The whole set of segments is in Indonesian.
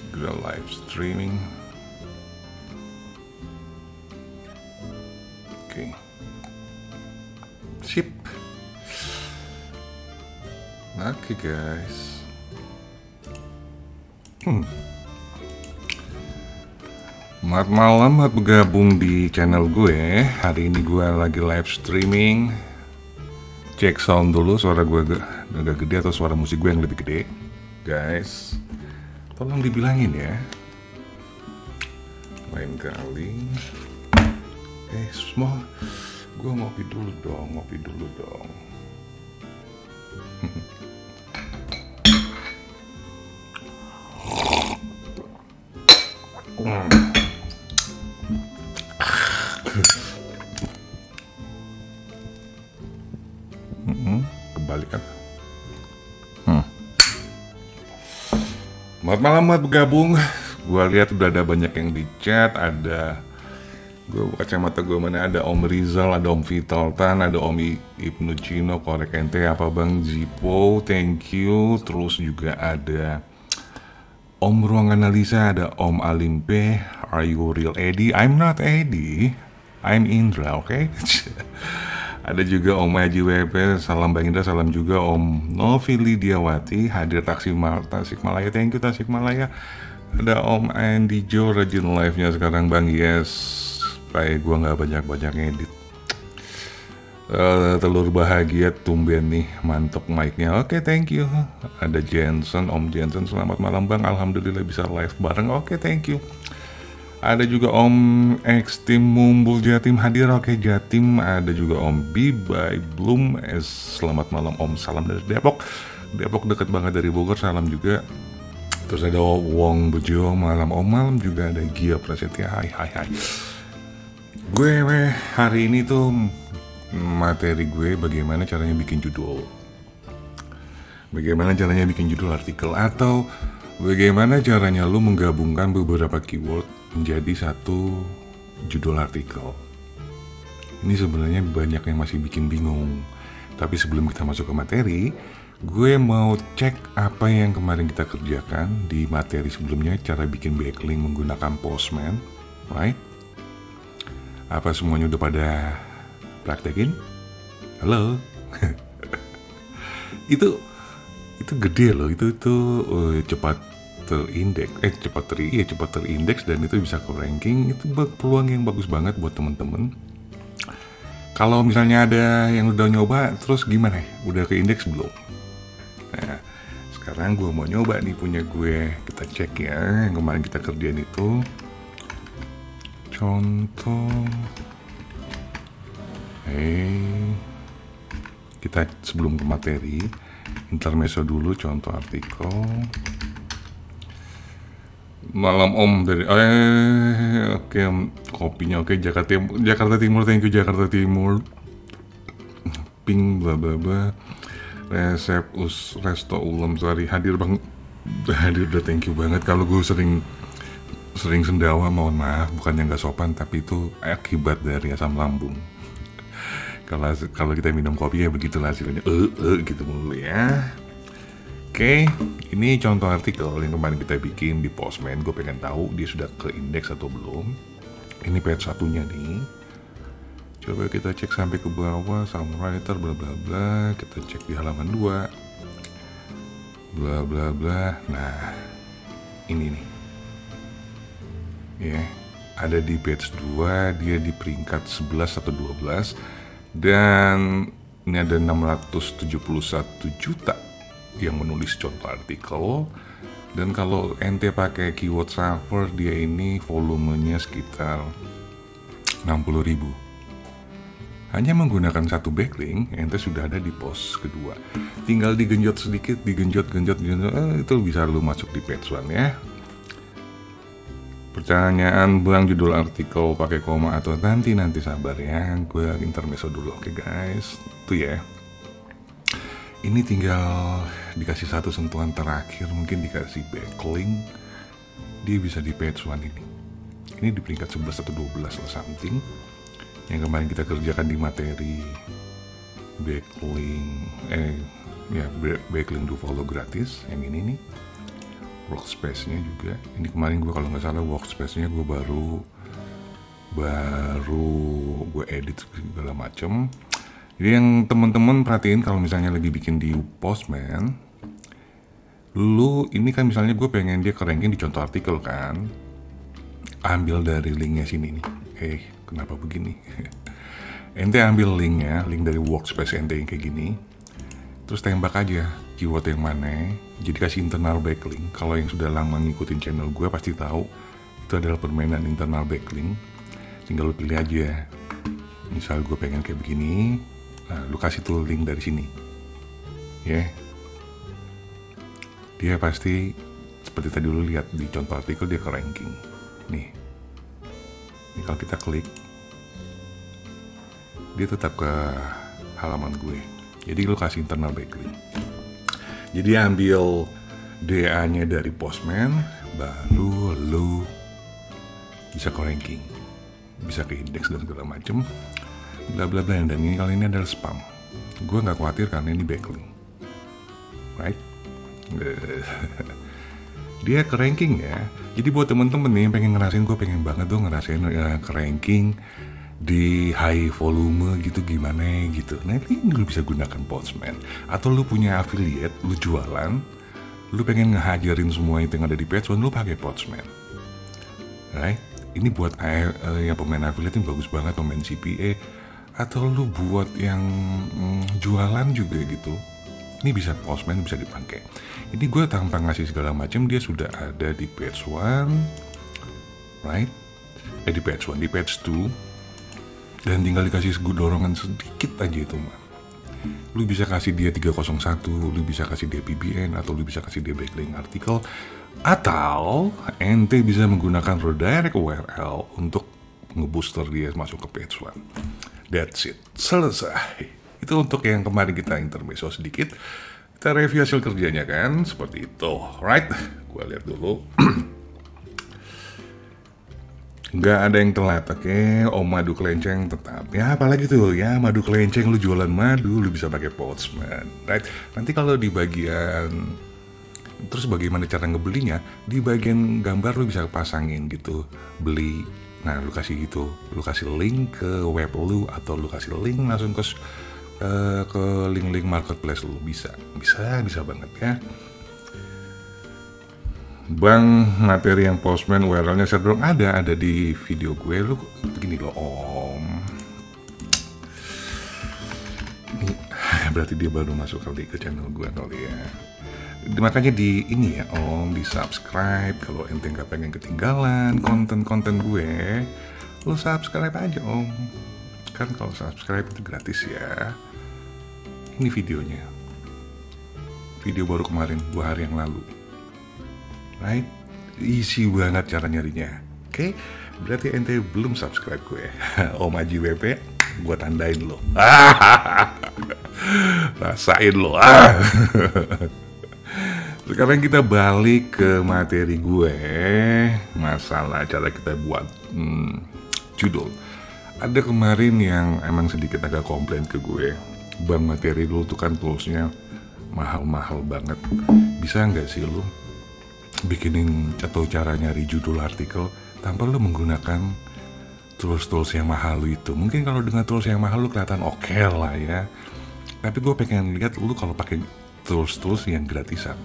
Segera live streaming. Oke. Sip. Oke guys. Selamat malam, selamat bergabung di channel gue. Hari ini gue lagi live streaming. Cek sound dulu, suara gue agak gede atau suara musik gue yang lebih gede. Guys, tolong dibilangin ya. Lain kali. Semua, gue ngopi dulu dong. Kebalik kan? Selamat malam, selamat bergabung. Gue lihat udah ada banyak yang di chat. Ada, gue buka kacamata gue mana, ada Om Rizal, ada Om Vitaltan, ada Om Ibnu Cino, korek ente apa Bang Zipo, thank you. Terus juga ada Om Ruang Analisa, ada Om Alimpe, are you real Eddie? I'm not Eddie, I'm Indra, oke? Ada juga Om Haji WP, salam Bang Indra, salam juga Om Novi Lidiawati, hadir Tasikmalaya, thank you Tasikmalaya. Ada Om Andy Jo, rajin live-nya sekarang Bang, yes. Supaya gue gak banyak-banyak ngedit. Telur bahagia, tumben nih, mantep mic-nya, oke thank you. Ada Jensen, Om Jensen, selamat malam Bang, alhamdulillah bisa live bareng, oke thank you. Ada juga Om X Tim Mumbul Jatim hadir, oke Jatim. Ada juga Om Bibai Bloom, selamat malam Om, salam dari Depok. Depok deket banget dari Bogor, salam juga. Terus ada Wong Bejo, malam Om, malam juga ada Gia Prasetya, hai. Gue hari ini tuh materi gue bagaimana caranya bikin judul. Bagaimana caranya bikin judul artikel, atau bagaimana caranya lu menggabungkan beberapa keyword menjadi satu judul artikel. Ini sebenarnya banyak yang masih bikin bingung. Tapi sebelum kita masuk ke materi, gue mau cek apa yang kemarin kita kerjakan di materi sebelumnya, cara bikin backlink menggunakan Postman, right? Apa semuanya udah pada praktekin? Halo? itu gede loh, itu cepat terindeks dan itu bisa ke ranking. Itu peluang yang bagus banget buat temen-temen. Kalau misalnya ada yang udah nyoba, terus gimana? Udah ke indeks belum? Nah, sekarang gue mau nyoba nih punya gue. Kita cek ya, yang kemarin kita kerjain itu. Contoh, kita sebelum ke materi, intermezzo dulu, contoh artikel. Malam Om dari oke, kopinya oke, Jakarta Timur, thank you Jakarta Timur. Ping bla bla bla. Resep Resto Ulam Sari hadir Bang. Hadir udah, thank you banget. Kalau gue sering sendawa, mohon maaf, bukannya nggak sopan, tapi itu akibat dari asam lambung. Kalau kita minum kopi ya begitulah hasilnya, gitu mulu ya. Oke, ini contoh artikel yang kemarin kita bikin di Postman. Gue pengen tahu dia sudah ke indeks atau belum. Ini page satunya nih. Coba kita cek sampai ke bawah, songwriter bla bla bla. Kita cek di halaman 2. Bla bla bla. Nah, ini nih. Ya, ada di page 2, dia di peringkat 11 atau 12. Dan ini ada 671 juta yang menulis contoh artikel. Dan kalau ente pakai keyword server, dia ini volumenya sekitar 60.000. Hanya menggunakan satu backlink, ente sudah ada di post kedua. Tinggal digenjot sedikit, digenjot, itu bisa lu masuk di page 1 ya. Pertanyaan Bang, judul artikel pakai koma atau nanti sabar ya, gue intermezzo dulu, oke guys. Itu ya. Ini tinggal dikasih satu sentuhan terakhir, mungkin dikasih backlink, dia bisa di page 1 ini. Ini di peringkat 11 atau 12 or something. Yang kemarin kita kerjakan di materi backlink, backlink do follow gratis, yang ini nih. workspace-nya juga. Ini kemarin gue kalau nggak salah workspace-nya gue baru gue edit segala macem. Jadi yang temen-temen perhatiin kalau misalnya lagi bikin di Postman, lu ini kan misalnya gue pengen dia ke-ranking di contoh artikel kan, ambil dari linknya sini nih. Kenapa begini? Ente ambil linknya, link dari workspace ente yang kayak gini, terus tembak aja keyword yang mana, jadi kasih internal backlink. Kalau yang sudah lama ngikutin channel gue pasti tahu itu adalah permainan internal backlink. Tinggal lu pilih aja, misal gue pengen kayak begini, nah lu kasih tuh link dari sini, ya. Dia pasti seperti tadi lu lihat di contoh artikel dia ke ranking. Nih, ini kalau kita klik, dia tetap ke halaman gue. Jadi lu kasih internal backlink. Jadi ambil DA-nya dari Postman, baru lu bisa ke ranking, bisa ke indeks dan segala macem, bla bla bla. Dan ini kali ini adalah spam. Gue nggak khawatir karena ini backlink, right? Dia ke ranking ya. Jadi buat temen-temen nih yang pengen ngerasain, gue pengen banget tuh ngerasain ke ranking di high volume gitu gimana gitu. Nah ini lu bisa gunakan Postman. Atau lu punya affiliate, lu jualan, lu pengen ngehajarin semua itu yang ada di Page One, lu pakai Postman, right? Ini buat yang pemain affiliate ini bagus banget, pemain CPA, atau lu buat yang jualan juga gitu. Ini bisa Postman, bisa dipakai. Ini gue tanpa ngasih segala macam, dia sudah ada di Page One, right? Di Page One, di Page 2. Dan tinggal dikasih dorongan sedikit aja itu mah. Lu bisa kasih dia 301, lu bisa kasih dia PBN, atau lu bisa kasih dia backlink artikel, atau ente bisa menggunakan redirect URL untuk ngebooster dia masuk ke Page One. That's it, selesai. Itu untuk yang kemarin kita intermezzo sedikit. Kita review hasil kerjanya kan, seperti itu, right? Gue lihat dulu. Nggak ada yang telat, oke? Madu kelenceng tetap. Ya apalagi tuh, ya madu kelenceng, lu jualan madu, lu bisa pakai Postman, right? Nanti kalau di bagian, terus bagaimana cara ngebelinya, di bagian gambar lu bisa pasangin gitu, beli. Nah lu kasih gitu, lu kasih link ke web lu, atau lu kasih link langsung ke link-link marketplace lu, bisa banget ya. Bang, materi yang Postman URL-nya saya dorong ada di video gue. Lu begini loh Om. Ini berarti dia baru masuk kali ke channel gue kali ya. Makanya di ini ya Om, di subscribe. Kalau ente nggak pengen ketinggalan konten-konten gue, lu subscribe aja Om. Kan kalau subscribe itu gratis ya. Ini videonya. Video baru kemarin, 2 hari yang lalu. Right? Easy banget cara nyarinya. Oke? Berarti ente belum subscribe gue. Om Aji WP, gue tandain lo. Rasain lo. Sekarang kita balik ke materi gue. Masalah cara kita buat judul. Ada kemarin yang emang sedikit agak komplain ke gue. Bang, materi lu tuh kan toolsnya mahal-mahal banget. Bisa nggak sih lu bikinin atau cara nyari judul artikel tanpa lu menggunakan tools-tools yang mahal lu itu? Mungkin kalau dengan tools yang mahal lu kelihatan oke lah ya, tapi gue pengen lihat lu kalau pakai tools-tools yang gratisan.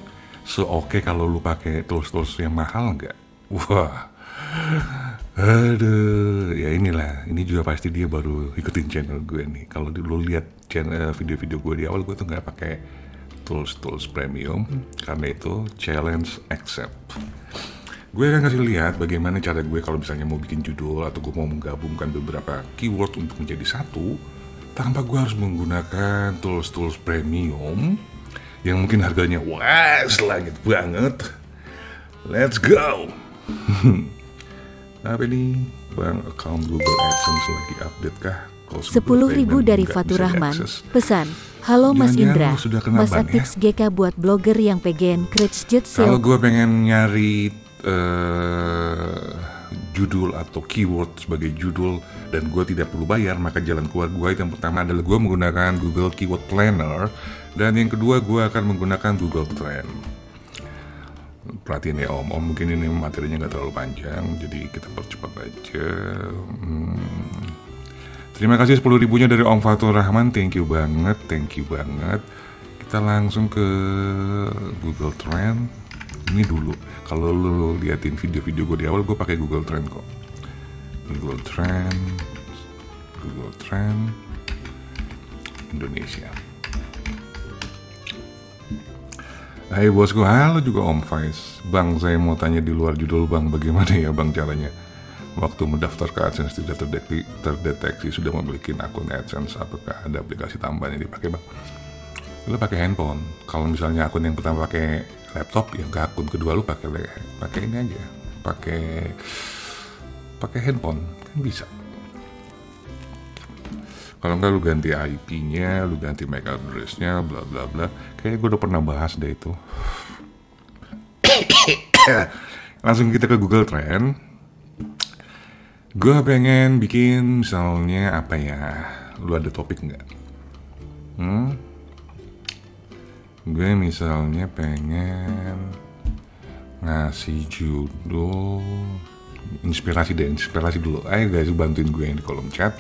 Oke kalau lu pakai tools-tools yang mahal nggak? Wah, aduh, ya inilah. Ini juga pasti dia baru ikutin channel gue nih. Kalau lu lihat video-video gue di awal, gue tuh nggak pakai tools premium, karena itu challenge accept. Gue akan kasih lihat bagaimana cara gue kalau misalnya mau bikin judul atau gue mau menggabungkan beberapa keyword untuk menjadi satu tanpa gue harus menggunakan tools premium yang mungkin harganya wah langit banget. Let's go. Apa ini Bang, account Google AdSense lagi update kah? 10.000 dari Fatur Rahman. Pesan, halo Mas Indra, Mas Atips GK buat blogger yang pengen create jet sale. Kalau gue pengen nyari judul atau keyword sebagai judul dan gue tidak perlu bayar, maka jalan keluar gue yang pertama adalah gue menggunakan Google Keyword Planner, dan yang kedua gue akan menggunakan Google Trend. perhatiin ya Om, mungkin ini materinya nggak terlalu panjang, jadi kita percepat aja. Terima kasih 10 ribunya dari Om Fatur Rahman, thank you banget. Kita langsung ke Google Trend. Ini dulu, kalau lu liatin video-video gue di awal, gue pakai Google Trend kok. Google Trend Indonesia. Hai bosku, halo juga Om Faiz. Bang, saya mau tanya di luar judul Bang, bagaimana ya Bang caranya waktu mendaftar ke AdSense tidak terdeteksi sudah memiliki akun AdSense, apakah ada aplikasi tambahan yang dipakai Bang? Lu pakai handphone. Kalau misalnya akun yang pertama pakai laptop, yang ke akun kedua lu pakai ini aja, pakai handphone kan bisa. Kalau enggak lu ganti IP-nya, lu ganti MAC address-nya, bla bla bla. Kayaknya gue udah pernah bahas deh itu. Langsung kita ke Google Trend. Gue pengen bikin misalnya apa ya? Lu ada topik nggak? Gue misalnya pengen ngasih judul inspirasi dulu. Ayo guys, bantuin gue yang di kolom chat.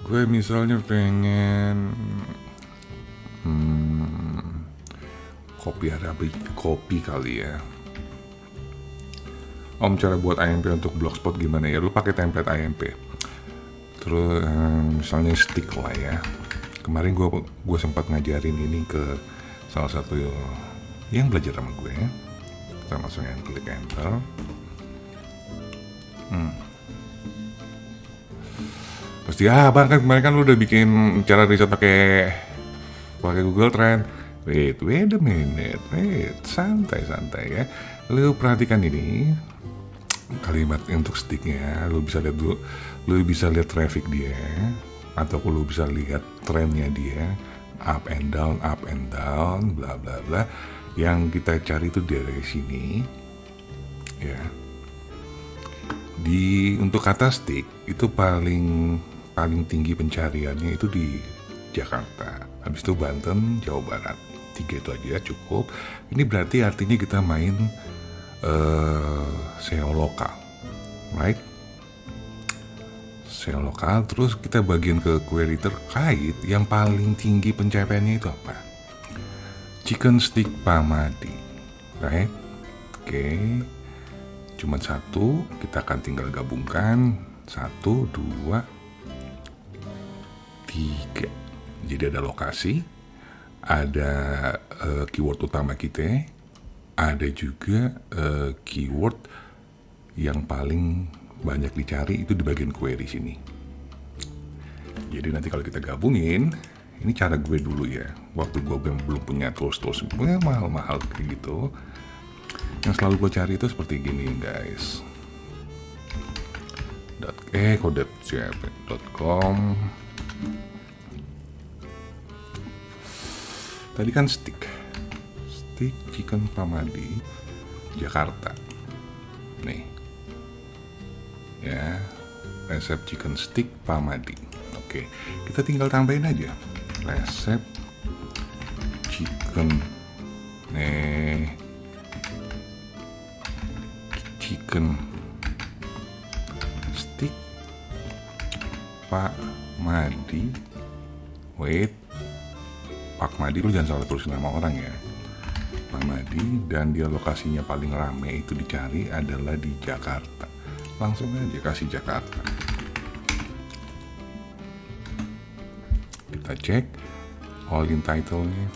Gue misalnya pengen kopi kali ya. Om, cara buat IMP untuk blogspot gimana ya? Lu pakai template IMP. Terus misalnya stick lah ya. Kemarin gue sempat ngajarin ini ke salah satu yang belajar sama gue. Kita langsung klik enter. Pasti Bang, kan kemarin kan lu udah bikin cara riset pakai Google Trend. Wait a minute, santai ya. Lu perhatikan ini kalimat untuk sticknya, lu bisa lihat dulu, lu bisa lihat traffic dia, atau lu bisa lihat trennya dia, up and down, bla bla bla. Yang kita cari itu dari sini, ya. Untuk kata stick itu paling tinggi pencariannya itu di Jakarta, habis itu Banten, Jawa Barat. 3 itu aja cukup. Ini berarti artinya kita main SEO lokal, right? SEO lokal. Terus kita bagian ke query terkait yang paling tinggi pencapaiannya itu apa? Chicken stick Pamadi, right? Oke. Cuma satu, kita akan tinggal gabungkan 1, 2, 3. Jadi ada lokasi, ada keyword utama kita, ada juga keyword yang paling banyak dicari itu di bagian query sini. Jadi nanti kalau kita gabungin, ini cara gue dulu ya, waktu gue belum punya tools mahal-mahal kayak gitu. Yang selalu gue cari itu seperti gini guys. .com. Tadi kan stick chicken Pamadi Jakarta nih ya, resep chicken stick Pamadi. Oke, kita tinggal tambahin aja resep chicken stick Pamadi. Pak Madi, lu jangan salah tulis nama orang ya. Pak Madi, dan dia lokasinya paling rame itu dicari adalah di Jakarta. Langsung aja kasih Jakarta. Kita cek all in title-nya.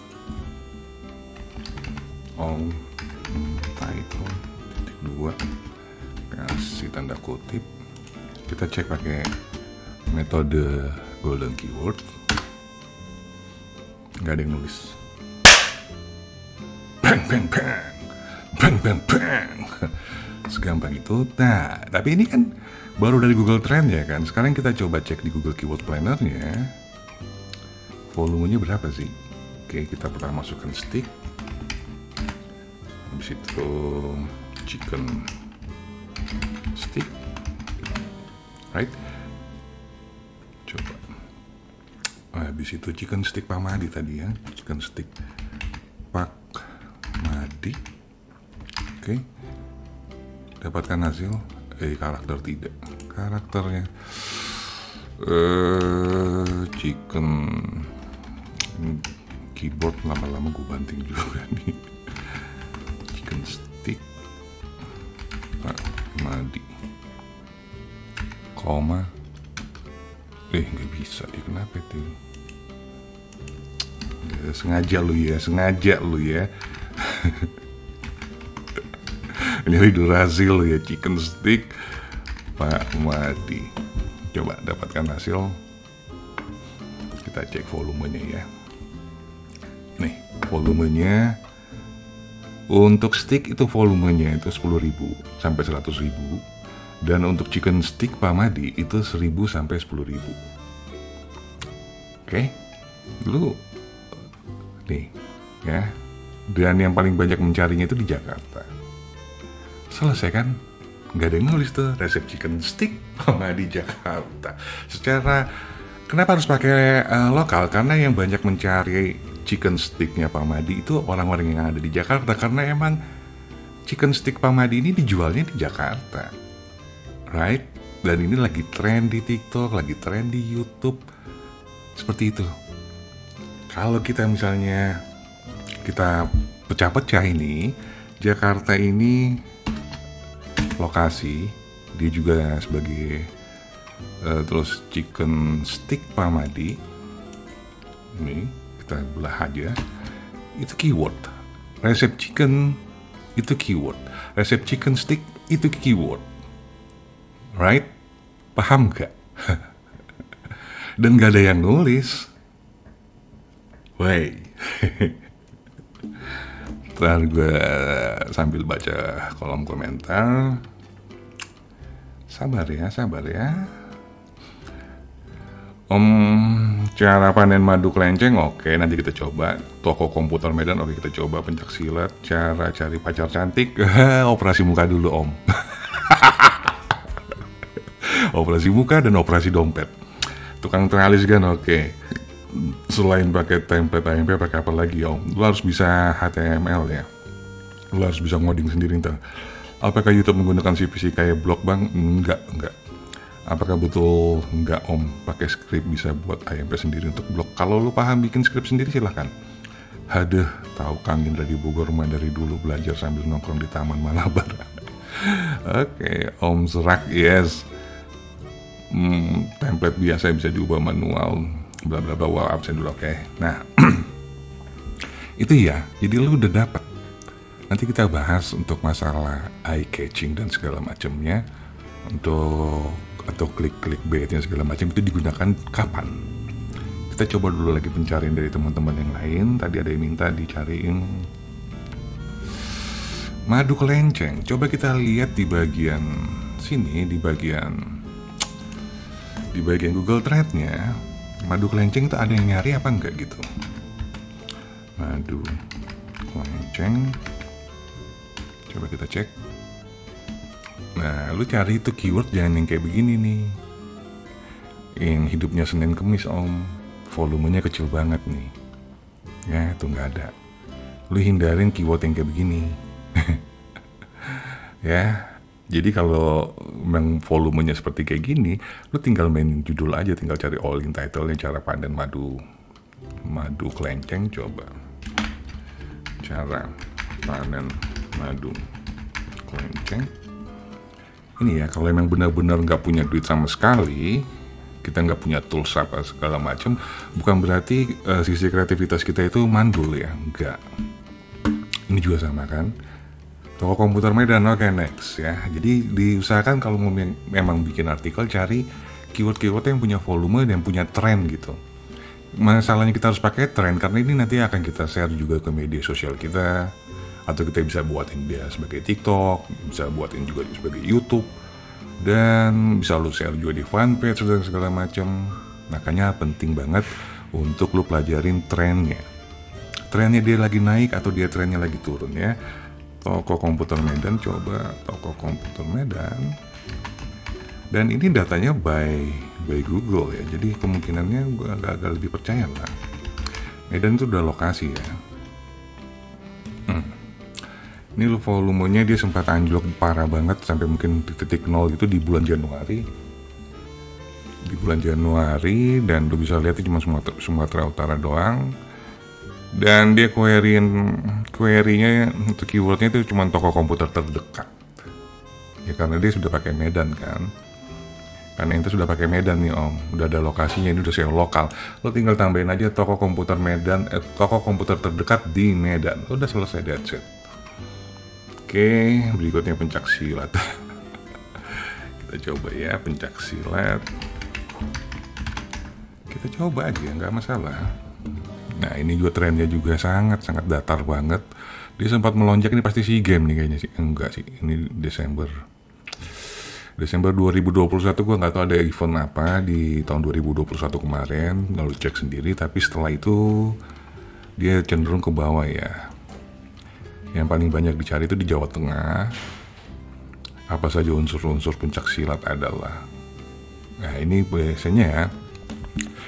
All in title -2, kasih tanda kutip. Kita cek pakai metode golden keyword. Nggak ada yang nulis. Bang. Segampang itu. Nah, tapi ini kan baru dari Google Trend ya kan. Sekarang kita coba cek di Google Keyword Planner-nya. Volumenya berapa sih? Oke, kita pertama masukkan stick. Habis itu chicken stick. Right? Coba. Habis itu chicken stick Pamadi tadi ya, chicken stick Pak Madi. Oke. Dapatkan hasil. Karakter tidak. Karakternya chicken. Keyboard lama-lama gue banting juga nih. Chicken stick. Pak Madi. Koma. Nggak bisa dia, kenapa itu? Sengaja lu ya. Ini durasi lu ya, chicken stick Pak Madi. Coba dapatkan hasil. Kita cek volumenya ya. Nih, volumenya untuk stick itu volumenya itu 10.000 sampai 100.000. Dan untuk chicken stick Pak Madi itu 1.000 sampai 10.000. Oke. Lu nih ya. Dan yang paling banyak mencarinya itu di Jakarta. Selesai kan? Nggak ada yang nulis tuh resep chicken stick Pak Madi Jakarta. Kenapa harus pakai lokal? Karena yang banyak mencari chicken sticknya Pak Madi itu orang-orang yang ada di Jakarta. Karena emang chicken stick Pak Madi ini dijualnya di Jakarta, right? Dan ini lagi tren di TikTok, lagi tren di YouTube, seperti itu. Kalau kita misalnya kita pecah-pecah ini, Jakarta ini lokasi, dia juga sebagai terus chicken stick Pak Madi. Ini kita belah aja. Itu keyword. Resep chicken itu keyword. Resep chicken stick itu keyword. Right? Paham gak? Dan gak ada yang nulis. Wey. Ntar gue sambil baca kolom komentar. Sabar ya. Cara panen madu kelenceng, oke, nanti kita coba. Toko komputer Medan, oke, kita coba. Pencak silat, cara cari pacar cantik, operasi muka dulu om. Operasi muka dan operasi dompet. Tukang teralis kan, oke. Selain pakai template AMP, pakai apa lagi om? Lu harus bisa HTML ya. Lu harus bisa ngoding sendiri ntar. Apakah YouTube menggunakan CPC kayak blog bang? Enggak. Apakah betul enggak om, pakai skrip bisa buat AMP sendiri untuk blog? Kalau lu paham bikin skrip sendiri silahkan. Haduh, tahu Kang Indra di Bogor mah dari dulu belajar sambil nongkrong di Taman Malabar. Oke, Om Serak, yes. Template biasa bisa diubah manual, bla bla bla. Wow, absen dulu, oke. Nah, itu ya. Jadi lu udah dapat. Nanti kita bahas untuk masalah eye catching dan segala macamnya. Atau klik baitnya segala macam itu digunakan kapan? Kita coba dulu lagi pencarian dari teman-teman yang lain. Tadi ada yang minta dicariin madu kelenceng. Coba kita lihat di bagian sini, di bagian Google Trend-nya. Madu kelenceng itu ada yang nyari apa enggak gitu? Madu kelenceng. Coba kita cek. Nah, lu cari itu keyword jangan yang kayak begini nih. Yang hidupnya Senin Kemis om. Volumenya kecil banget nih. Ya, itu nggak ada. Lu hindarin keyword yang kayak begini. Ya, jadi kalau memang volumenya seperti kayak gini, lu tinggal main judul aja, tinggal cari all in title-nya cara panen madu kelenceng. Coba cara panen madu kelenceng. Ini ya, kalau emang benar-benar nggak punya duit sama sekali, kita nggak punya tools apa segala macam, bukan berarti sisi kreativitas kita itu mandul ya, enggak. Ini juga sama kan. Toko komputer Medan, oke, next ya. Jadi diusahakan kalau mau memang bikin artikel, cari keyword-keyword yang punya volume dan punya tren gitu. Masalahnya kita harus pakai tren karena ini nanti akan kita share juga ke media sosial kita. Atau kita bisa buatin dia sebagai TikTok, bisa buatin juga sebagai YouTube, dan bisa lu share juga di fanpage dan segala macam. Makanya penting banget untuk lu pelajarin trennya. Trennya dia lagi naik atau dia trennya lagi turun ya. Toko komputer Medan, coba toko komputer Medan. Dan ini datanya by Google ya. Jadi kemungkinannya gue agak lebih percaya lah. Medan itu udah lokasi ya. Ini volumenya dia sempat anjlok parah banget sampai mungkin di titik 0 itu di bulan Januari. Dan lu bisa lihat itu cuma Sumatera Utara doang. Dan dia query-nya untuk keywordnya itu cuma toko komputer terdekat. Ya karena dia sudah pakai Medan kan. Karena itu sudah pakai Medan nih Om, udah ada lokasinya, ini udah SEO lokal. Lo tinggal tambahin aja toko komputer Medan, toko komputer terdekat di Medan. Udah selesai, that's it. Oke, berikutnya pencak silat. Kita coba ya pencak silat. Kita coba aja, nggak masalah. Nah ini juga trennya juga sangat datar banget. Dia sempat melonjak, ini pasti SEA Games nih kayaknya sih. Enggak sih, ini Desember 2021 gue nggak tahu ada event apa di tahun 2021 kemarin. Lalu cek sendiri, tapi setelah itu dia cenderung ke bawah ya. Yang paling banyak dicari itu di Jawa Tengah. Apa saja unsur-unsur pencak silat adalah. Nah ini biasanya ya,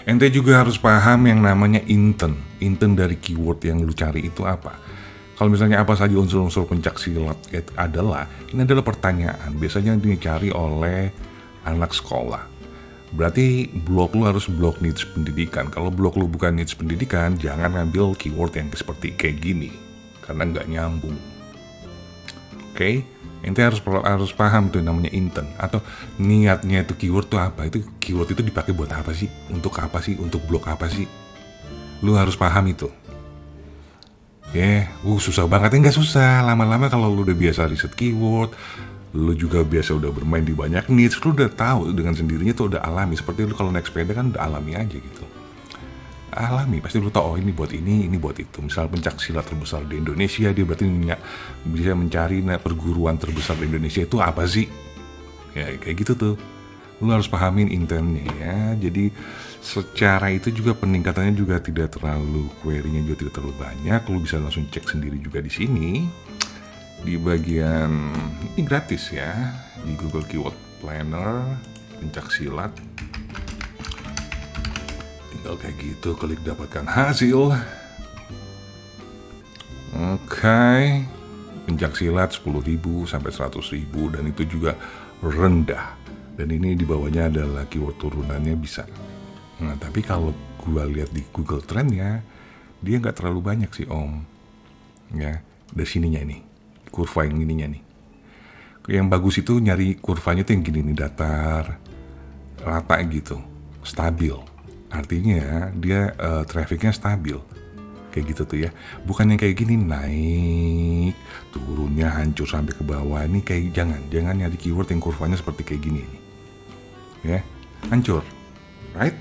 ente juga harus paham yang namanya intent dari keyword yang lu cari itu apa. Kalau misalnya apa saja unsur-unsur pencak silat adalah, ini adalah pertanyaan. Biasanya dicari oleh anak sekolah. Berarti blog lu harus blog niche pendidikan. Kalau blog lu bukan niche pendidikan, jangan ngambil keyword yang seperti kayak gini. Karena nggak nyambung. Oke? Ente harus paham tuh namanya intent. Atau niatnya itu keyword tuh apa. Itu keyword itu dipakai buat apa sih? Untuk apa sih? Untuk blog apa sih? Lu harus paham itu. Susah banget. Nggak susah. Lama-lama kalau lu udah biasa riset keyword, lu juga biasa udah bermain di banyak niche, lu udah tahu dengan sendirinya tuh udah alami. Seperti lu kalau naik sepeda kan udah alami aja gitu. Alami, pasti lu tahu, oh ini buat ini buat itu. Misal pencak silat terbesar di Indonesia, dia berarti bisa mencari perguruan terbesar di Indonesia itu apa sih? Ya kayak gitu tuh. Lu harus pahamin intentnya ya. Jadi secara itu juga peningkatannya juga tidak terlalu, query-nya juga tidak terlalu banyak. Lu bisa langsung cek sendiri juga di sini. Di bagian ini gratis ya, di Google Keyword Planner, pencak silat. Tinggal kayak gitu, klik dapatkan hasil. Oke. Pencak silat 10.000 sampai 100.000 dan itu juga rendah. Dan ini di bawahnya adalah keyword turunannya bisa. Nah, tapi kalau gua lihat di Google Trend-nya, dia nggak terlalu banyak sih Om. Ya, dari sininya ini, kurva yang ininya nih. Yang bagus itu nyari kurvanya tuh yang gini nih, datar, rata gitu, stabil. Artinya dia trafficnya stabil. Kayak gitu tuh ya. Bukan yang kayak gini naik, turunnya hancur sampai ke bawah. Ini kayak jangan nyari keyword yang kurvanya seperti kayak gini. Ya, hancur. Right?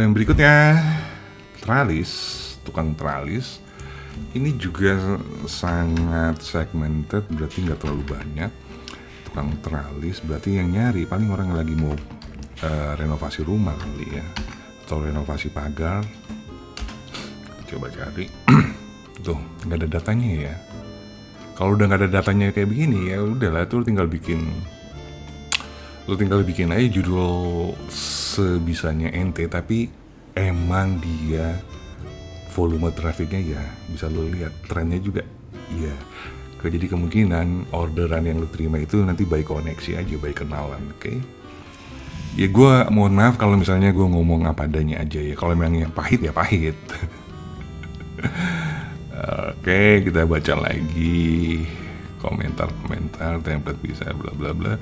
Yang berikutnya teralis, tukang teralis. Ini juga sangat segmented, berarti nggak terlalu banyak. Tukang teralis berarti yang nyari paling orang yang lagi mau renovasi rumah kali ya, atau renovasi pagar. Coba cari. Tuh nggak ada datanya ya. Kalau udah nggak ada datanya kayak begini ya udahlah, tuh tinggal bikin aja judul sebisanya ente, tapi emang dia volume trafficnya ya bisa lo lihat, trennya juga ya. Jadi kemungkinan orderan yang lo terima itu nanti by koneksi aja, by kenalan. Oke? Ya gue mohon maaf kalau misalnya gue ngomong apa adanya aja ya. Kalau memang yang pahit ya pahit. Oke, kita baca lagi komentar-komentar, template bisa bla bla bla.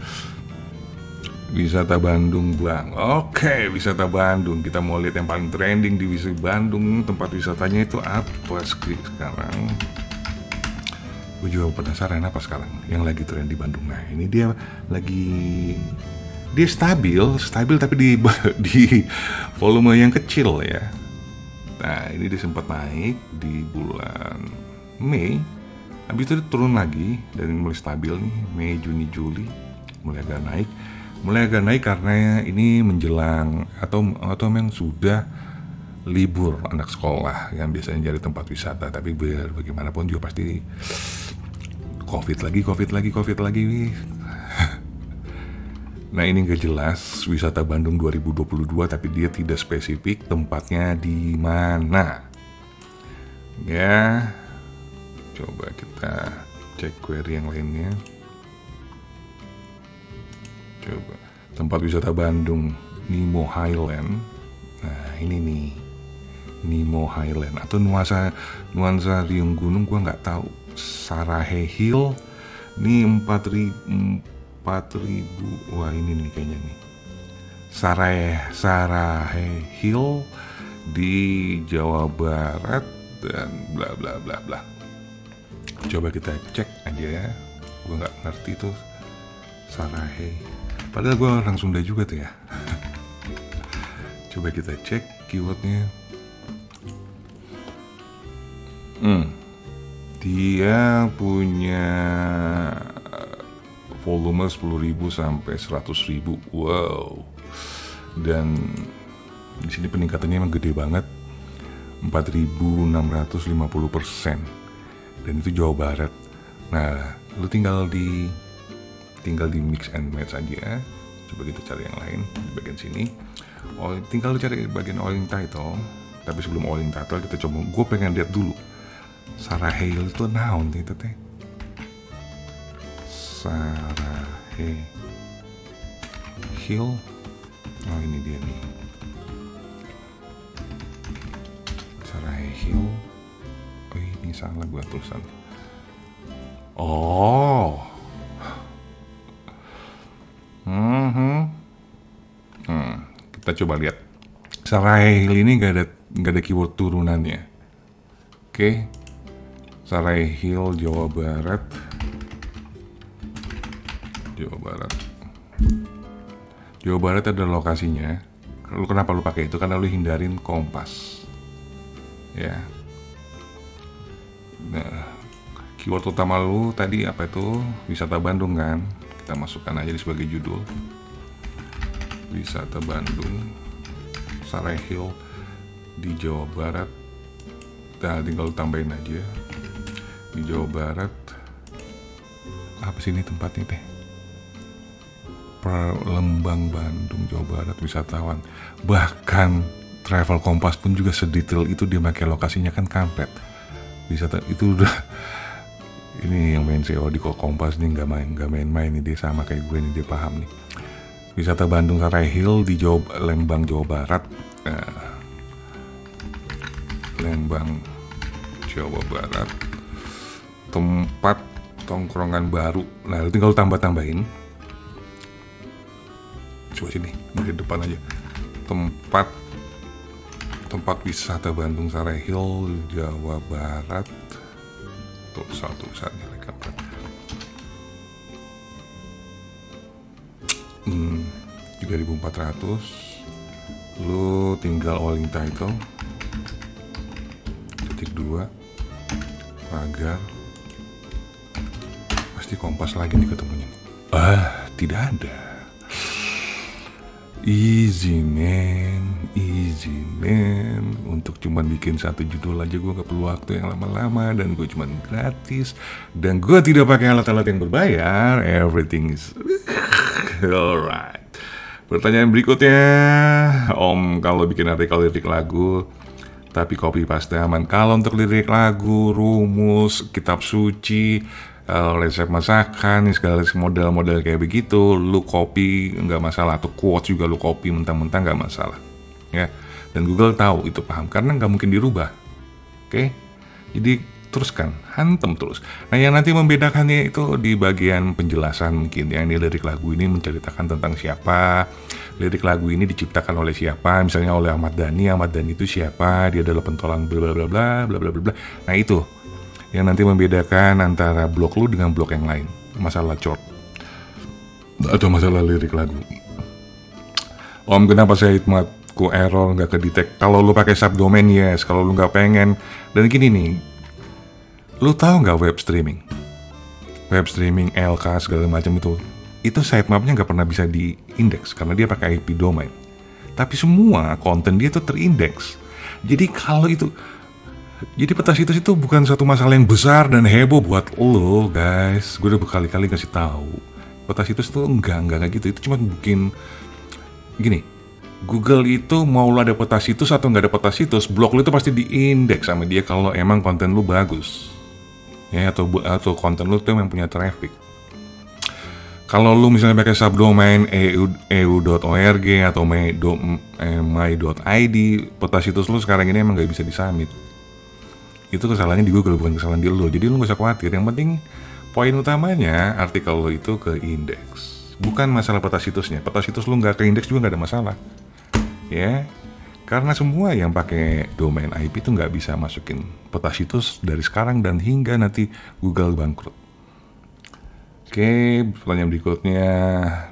Wisata Bandung Bang. Oke, wisata Bandung. Kita mau lihat yang paling trending di wisata Bandung. Tempat wisatanya itu apa sekarang? Gue juga penasaran apa sekarang yang lagi trend di Bandung. Nah, ini dia stabil tapi di volume yang kecil ya. Nah, ini dia sempat naik di bulan Mei. Habis itu turun lagi dan mulai stabil nih Mei, Juni, Juli mulai agak naik karena ini menjelang atau memang sudah libur anak sekolah yang biasanya jadi tempat wisata. Tapi bagaimanapun juga pasti COVID lagi. Nah ini gak jelas wisata Bandung 2022, tapi dia tidak spesifik tempatnya di mana. Ya, Coba kita cek query yang lainnya. Coba tempat wisata Bandung, Nemo Highland. Nah ini nih, Nemo Highland atau nuansa riung gunung, gua nggak tahu. Sarahe Hill, ini 4.000. Wah ini nih kayaknya nih. Sarahe Hill di Jawa Barat dan bla bla bla bla. Coba kita cek aja ya. Gua nggak ngerti tuh Sarahe. Padahal gue orang Sunda juga tuh ya. Coba kita cek keywordnya. Dia punya volume 10.000 sampai 100.000. Wow. Dan di sini peningkatannya emang gede banget. 4.650%. Dan itu Jawa Barat. Nah, lu tinggal di mix and match aja. Coba kita cari yang lain di bagian sini. Tinggal lu cari bagian oiling title. Tapi sebelum oiling title kita coba, gue pengen lihat dulu Sarahe Hill itu naon itu teh. Sarahe Hill. Oh ini dia nih. Sarahe Hill. Oh ini salah gue tulisan. Oh. Kita coba lihat. Sarahe Hill ini nggak ada keyword turunannya. Oke. Sarahe Hill Jawa Barat. Jawa Barat ada lokasinya. Kenapa lu pakai itu? Karena lu hindarin Kompas. Ya. Nah, keyword utama lu tadi apa itu? Wisata Bandung kan? Kita masukkan aja di sebagai judul. Wisata Bandung, Sarahe Hill di Jawa Barat. Nah, tinggal tambahin aja di Jawa Barat. Apa sih ini tempatnya teh? Lembang, Bandung, Jawa Barat, wisatawan. Bahkan Travel Kompas pun juga sedetail itu dia pakai lokasinya kan kampret. Wisata itu udah. Ini yang main SEO di Kompas nih nggak main-main nih, dia sama kayak gue nih, dia paham nih. Wisata Bandung Sarahe Hill di Lembang, Jawa Barat. Lembang, Jawa Barat. Tempat tongkrongan baru. Nah, tinggal tambah-tambahin. Coba sini, dari depan aja. Tempat wisata Bandung Sarahe Hill, Jawa Barat. Tuh, satu saatnya lagi kapan. 3.400. Lu tinggal oiling title. Titik 2. Pagar. Pasti Kompas lagi nih ketemunya. Tidak ada. Easy man. Untuk cuman bikin satu judul aja gue gak perlu waktu yang lama-lama, dan gue cuman gratis, dan gue tidak pakai alat-alat yang berbayar. Everything is alright. Pertanyaan berikutnya, Om, kalau bikin artikel lirik lagu tapi copy paste aman? Kalau untuk lirik lagu, rumus, kitab suci, resep masakan, segala model-model kayak begitu, lu copy nggak masalah. Atau quotes juga lu copy mentang-mentang nggak masalah, ya. Dan Google tahu itu, paham, karena nggak mungkin dirubah. Oke, jadi teruskan, hantem terus. Nah, yang nanti membedakannya itu di bagian penjelasan mungkin. Yang ini lirik lagu ini menceritakan tentang siapa, lirik lagu ini diciptakan oleh siapa, misalnya oleh Ahmad Dhani. Ahmad Dhani itu siapa, dia adalah pentolan bla bla bla bla bla bla. Nah, itu yang nanti membedakan antara blog lu dengan blog yang lain. Masalah chord atau masalah lirik lagu. Om, kenapa saya hitmatku error nggak kedetek? Kalau lu pakai subdomain yes, kalau lu nggak pengen. Dan gini nih, lu tahu nggak web streaming, LK segala macam itu sitemapnya nggak pernah bisa diindeks karena dia pakai IP domain. Tapi semua konten dia tuh terindeks. Jadi kalau itu, jadi peta situs itu bukan satu masalah yang besar dan heboh buat lo, guys. Gue udah berkali-kali kasih tahu. Peta situs tuh enggak gitu. Itu cuma bikin gini. Google itu mau lo ada peta situs atau nggak ada peta situs, blog lo itu pasti diindeks sama dia kalau emang konten lo bagus. ya, atau konten lu tuh yang punya traffic. Kalau lu misalnya pakai subdomain eu.org atau my.id, peta situs lu sekarang ini emang nggak bisa disubmit. Itu kesalahannya di Google, bukan kesalahan di lu. Jadi lu nggak usah khawatir. Yang penting poin utamanya artikel lu itu ke indeks. Bukan masalah peta situsnya. Peta situs lu nggak ke indeks juga nggak ada masalah. Ya, karena semua yang pakai domain IP itu nggak bisa masukin peta situs dari sekarang dan hingga nanti Google bangkrut. Oke, pertanyaan berikutnya,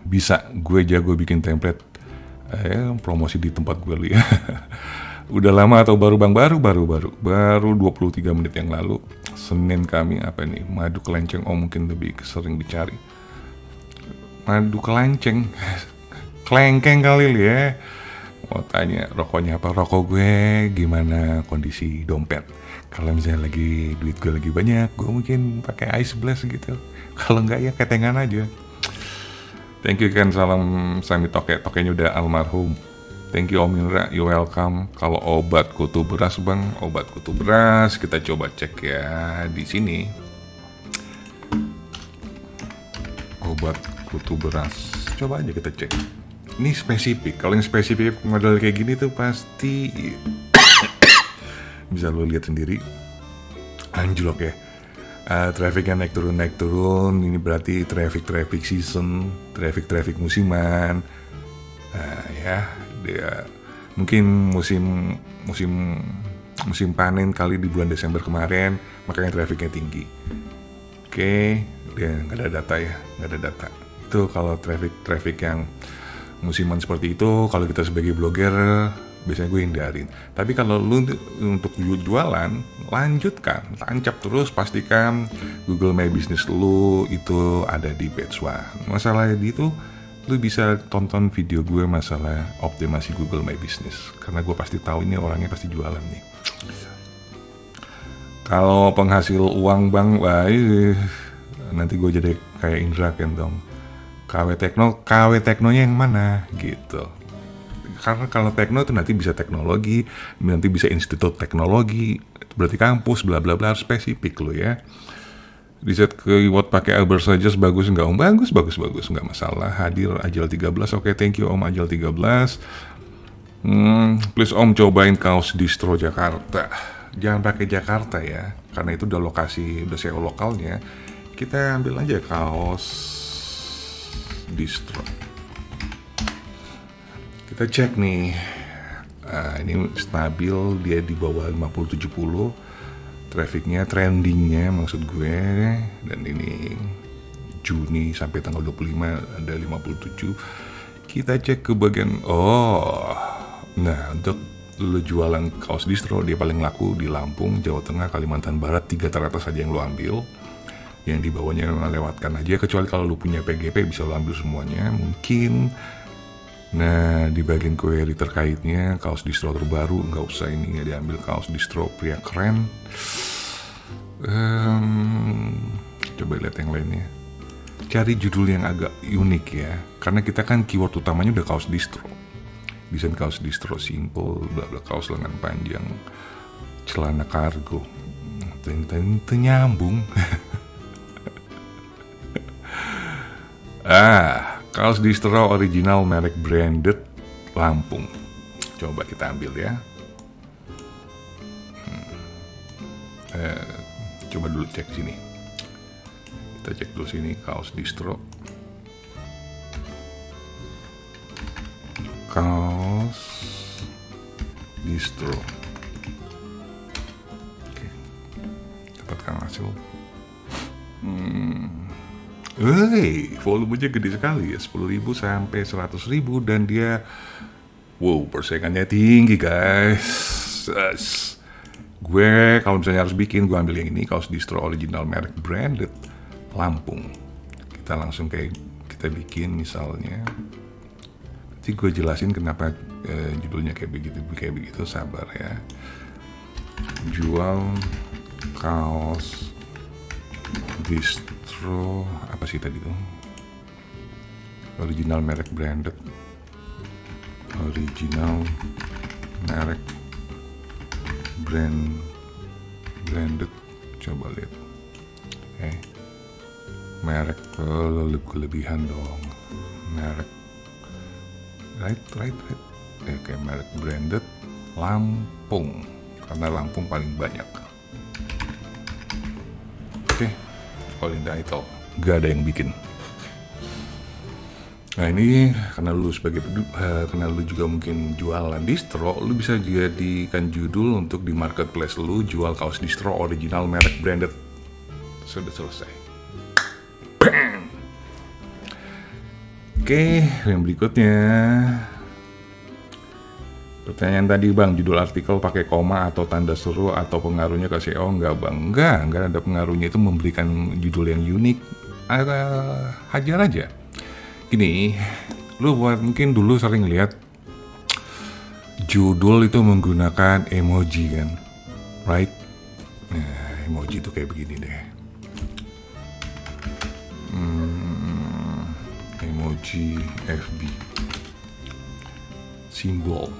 bisa gue jago bikin template promosi di tempat gue lihat. Udah lama atau baru bang? Baru 23 menit yang lalu. Senin kami apa nih? Madu kelenceng, mungkin lebih sering dicari. Madu kelenceng, kelengkeng kali ya. Mau tanya rokoknya apa? Rokok gue gimana kondisi dompet? Kalau misalnya lagi duit gue lagi banyak, gue mungkin pakai ice blast gitu. Kalau enggak ya ketengan aja. Thank you kan, salam Sami Toke. Tokenya udah almarhum. Thank you Om Indra, you welcome. Kalau obat kutu beras bang, obat kutu beras kita coba cek ya di sini. Obat kutu beras, coba aja kita cek. Ini spesifik. Kalau yang spesifik model kayak gini tuh pasti bisa lo lihat sendiri. Anjlok ya. Trafficnya naik turun. Ini berarti traffic season, traffic musiman. Ya, dia mungkin musim panen kali di bulan Desember kemarin, makanya trafficnya tinggi. Oke, dia nggak ada data. Itu kalau traffic yang musiman seperti itu, kalau kita sebagai blogger biasanya gue hindarin. Tapi kalau lu untuk jualan, lanjutkan, tancap terus, pastikan Google My Business lu itu ada di page 1. Masalah itu lu bisa tonton video gue masalah optimasi Google My Business, karena gue pasti tahu ini orangnya pasti jualan nih. Kalau penghasil uang bang, nanti gue jadi kayak Indra kan dong. KW Teknonya yang mana gitu. Karena kalau tekno itu nanti bisa teknologi, nanti bisa institut teknologi, itu berarti kampus, bla bla bla, harus spesifik lo ya. Riset keyword pakai Albert saja bagus nggak Om? Bagus, nggak masalah. Hadir Ajal 13, oke, thank you Om Ajal 13. Please Om cobain kaos distro Jakarta. Jangan pakai Jakarta ya, karena itu udah SEO lokalnya. Kita ambil aja kaos distro. Kita cek nih, ini stabil, dia di bawah 50-70, trafficnya, trendingnya maksud gue, dan ini Juni sampai tanggal 25 ada 57. Kita cek ke bagian, nah untuk lu jualan kaos distro, dia paling laku di Lampung, Jawa Tengah, Kalimantan Barat, 3 teratas saja yang lu ambil. Yang di bawahnya lewatkan aja, kecuali kalau lu punya PGP bisa lu ambil semuanya, mungkin. Nah, di bagian query terkaitnya, kaos distro terbaru, nggak usah ini, nggak diambil kaos distro pria keren. Coba lihat yang lainnya. Cari judul yang agak unik ya, karena kita kan keyword utamanya udah kaos distro. Desain kaos distro simple, bla bla, kaos lengan panjang, celana kargo. Itu nyambung. Kaos distro original merek branded Lampung. Coba kita ambil ya. Coba dulu cek sini. Kita cek dulu sini kaos distro. Kaos distro. Oke. Dapatkan hasil. Volumenya gede sekali ya, 10.000 sampai 100.000 dan dia persaingannya tinggi guys. Gue kalau misalnya harus bikin, gue ambil yang ini, kaos distro original merek branded Lampung. Kita langsung kita bikin misalnya. Nanti gue jelasin kenapa judulnya kayak begitu, sabar ya. Jual kaos distro apa sih tadi tuh, original merek branded, branded, coba lihat Merek kelebihan dong. Merek right. Merek branded Lampung, karena Lampung paling banyak. Calling the title, gak ada yang bikin. Nah ini karena lu karena lu juga mungkin jualan distro, lu bisa jadikan judul untuk di marketplace lu jual kaos distro original merek branded. Sudah selesai. Bang! Oke, yang berikutnya. Pertanyaan tadi bang, judul artikel pakai koma atau tanda seru atau pengaruhnya ke SEO? Enggak bang, enggak ada pengaruhnya, itu memberikan judul yang unik. Hajar aja. Gini, lu mungkin dulu sering lihat judul itu menggunakan emoji kan, right? Nah, emoji itu kayak begini deh. Emoji FB, simbol.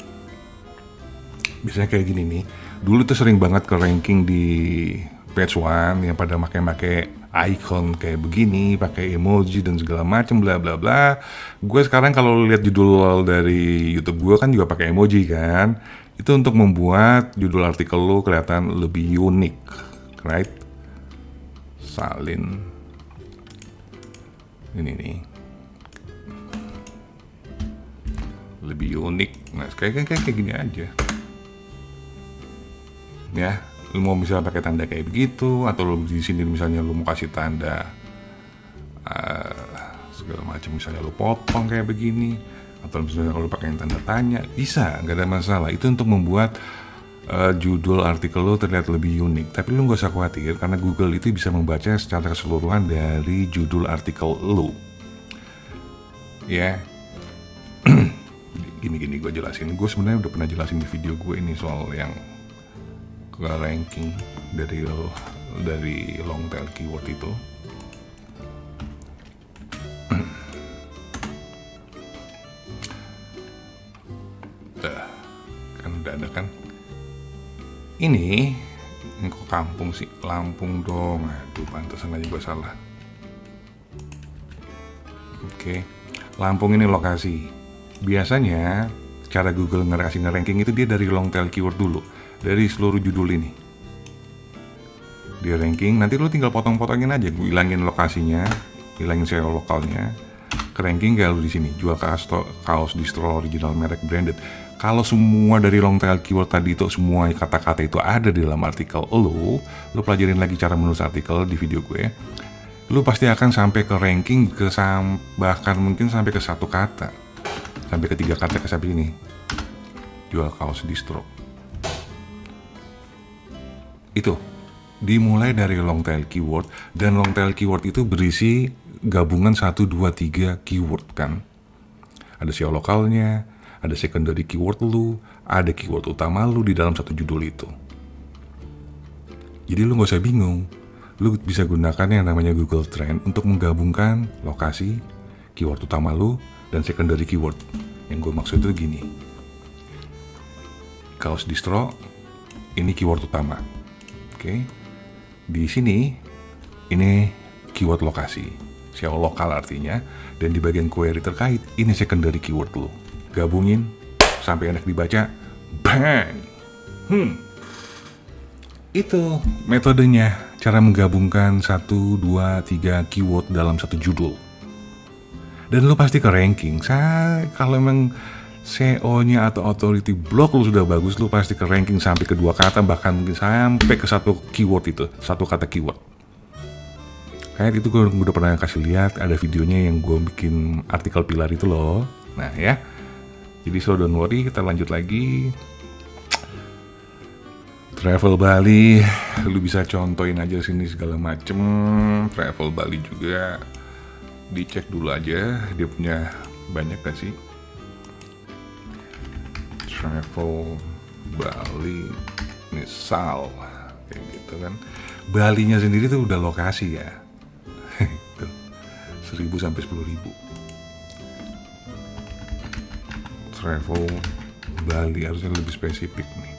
Biasanya kayak gini nih. Dulu tuh sering banget ke ranking di page one yang pada make icon kayak begini, pakai emoji dan segala macam bla bla bla. Gue sekarang kalau lihat judul dari YouTube gue kan juga pakai emoji kan. Itu untuk membuat judul artikel lu kelihatan lebih unik, right? Salin. Ini nih. Lebih unik. Nah, kayak gini aja. Ya, lu mau misalnya pakai tanda kayak begitu, atau lu di sini misalnya lu mau kasih tanda segala macam, misalnya lu potong kayak begini, atau misalnya kalau lu pakai tanda tanya, bisa, nggak ada masalah. Itu untuk membuat judul artikel lu terlihat lebih unik. Tapi lu nggak usah khawatir, karena Google itu bisa membaca secara keseluruhan dari judul artikel lu. Ya, gini gue jelasin. Gue sebenarnya udah pernah jelasin di video gue ini soal yang ranking dari long tail keyword itu. Kan udah ada kan. Ini kok kampung sih, Lampung dong. Aduh, pantesan aja gue salah. Oke, Lampung ini lokasi. Biasanya cara Google nge-ranking itu dia dari long tail keyword dulu. Dari seluruh judul ini dia ranking, nanti lu tinggal potong-potongin aja, gue hilangin lokasinya, hilangin SEO lokalnya, ke ranking kayak lu di sini, jual kaos distro original merek branded. Kalau semua dari long tail keyword tadi itu, semua kata-kata itu ada di dalam artikel lu pelajarin lagi cara menulis artikel di video gue, lu pasti akan sampai ke ranking bahkan mungkin sampai ke 1 kata, sampai ke 3 kata, ke sampai ini, jual kaos distro. Itu dimulai dari long tail keyword, dan long tail keyword itu berisi gabungan 1, 2, 3 keyword kan. Ada SEO lokalnya, ada secondary keyword lu, ada keyword utama lu di dalam satu judul itu. Jadi lu gak usah bingung, lu bisa gunakan yang namanya Google Trend untuk menggabungkan lokasi, keyword utama lu, dan secondary keyword. Yang gue maksud itu gini, kaos distro, ini keyword utama. Oke, di sini ini keyword lokasi, SEO lokal artinya, dan di bagian query terkait ini secondary keyword lo. Gabungin sampai enak dibaca, bang. Itu metodenya, cara menggabungkan 1, 2, 3 keyword dalam satu judul. Dan lo pasti ke ranking. Kalau emang SEO-nya atau authority blog lu sudah bagus, lu pasti ke ranking sampai ke 2 kata, bahkan sampai ke 1 keyword itu, 1 kata keyword. Kayak itu gue udah pernah kasih lihat, ada videonya yang gue bikin artikel pilar itu loh. Nah ya, jadi so don't worry, kita lanjut lagi. Travel Bali, lu bisa contohin aja sini segala macem. Travel Bali juga dicek dulu aja, dia punya banyak gak sih? Travel Bali misal kayak gitu kan. Balinya sendiri tuh udah lokasi ya. 1.000 sampai 10.000. Travel Bali harusnya lebih spesifik nih.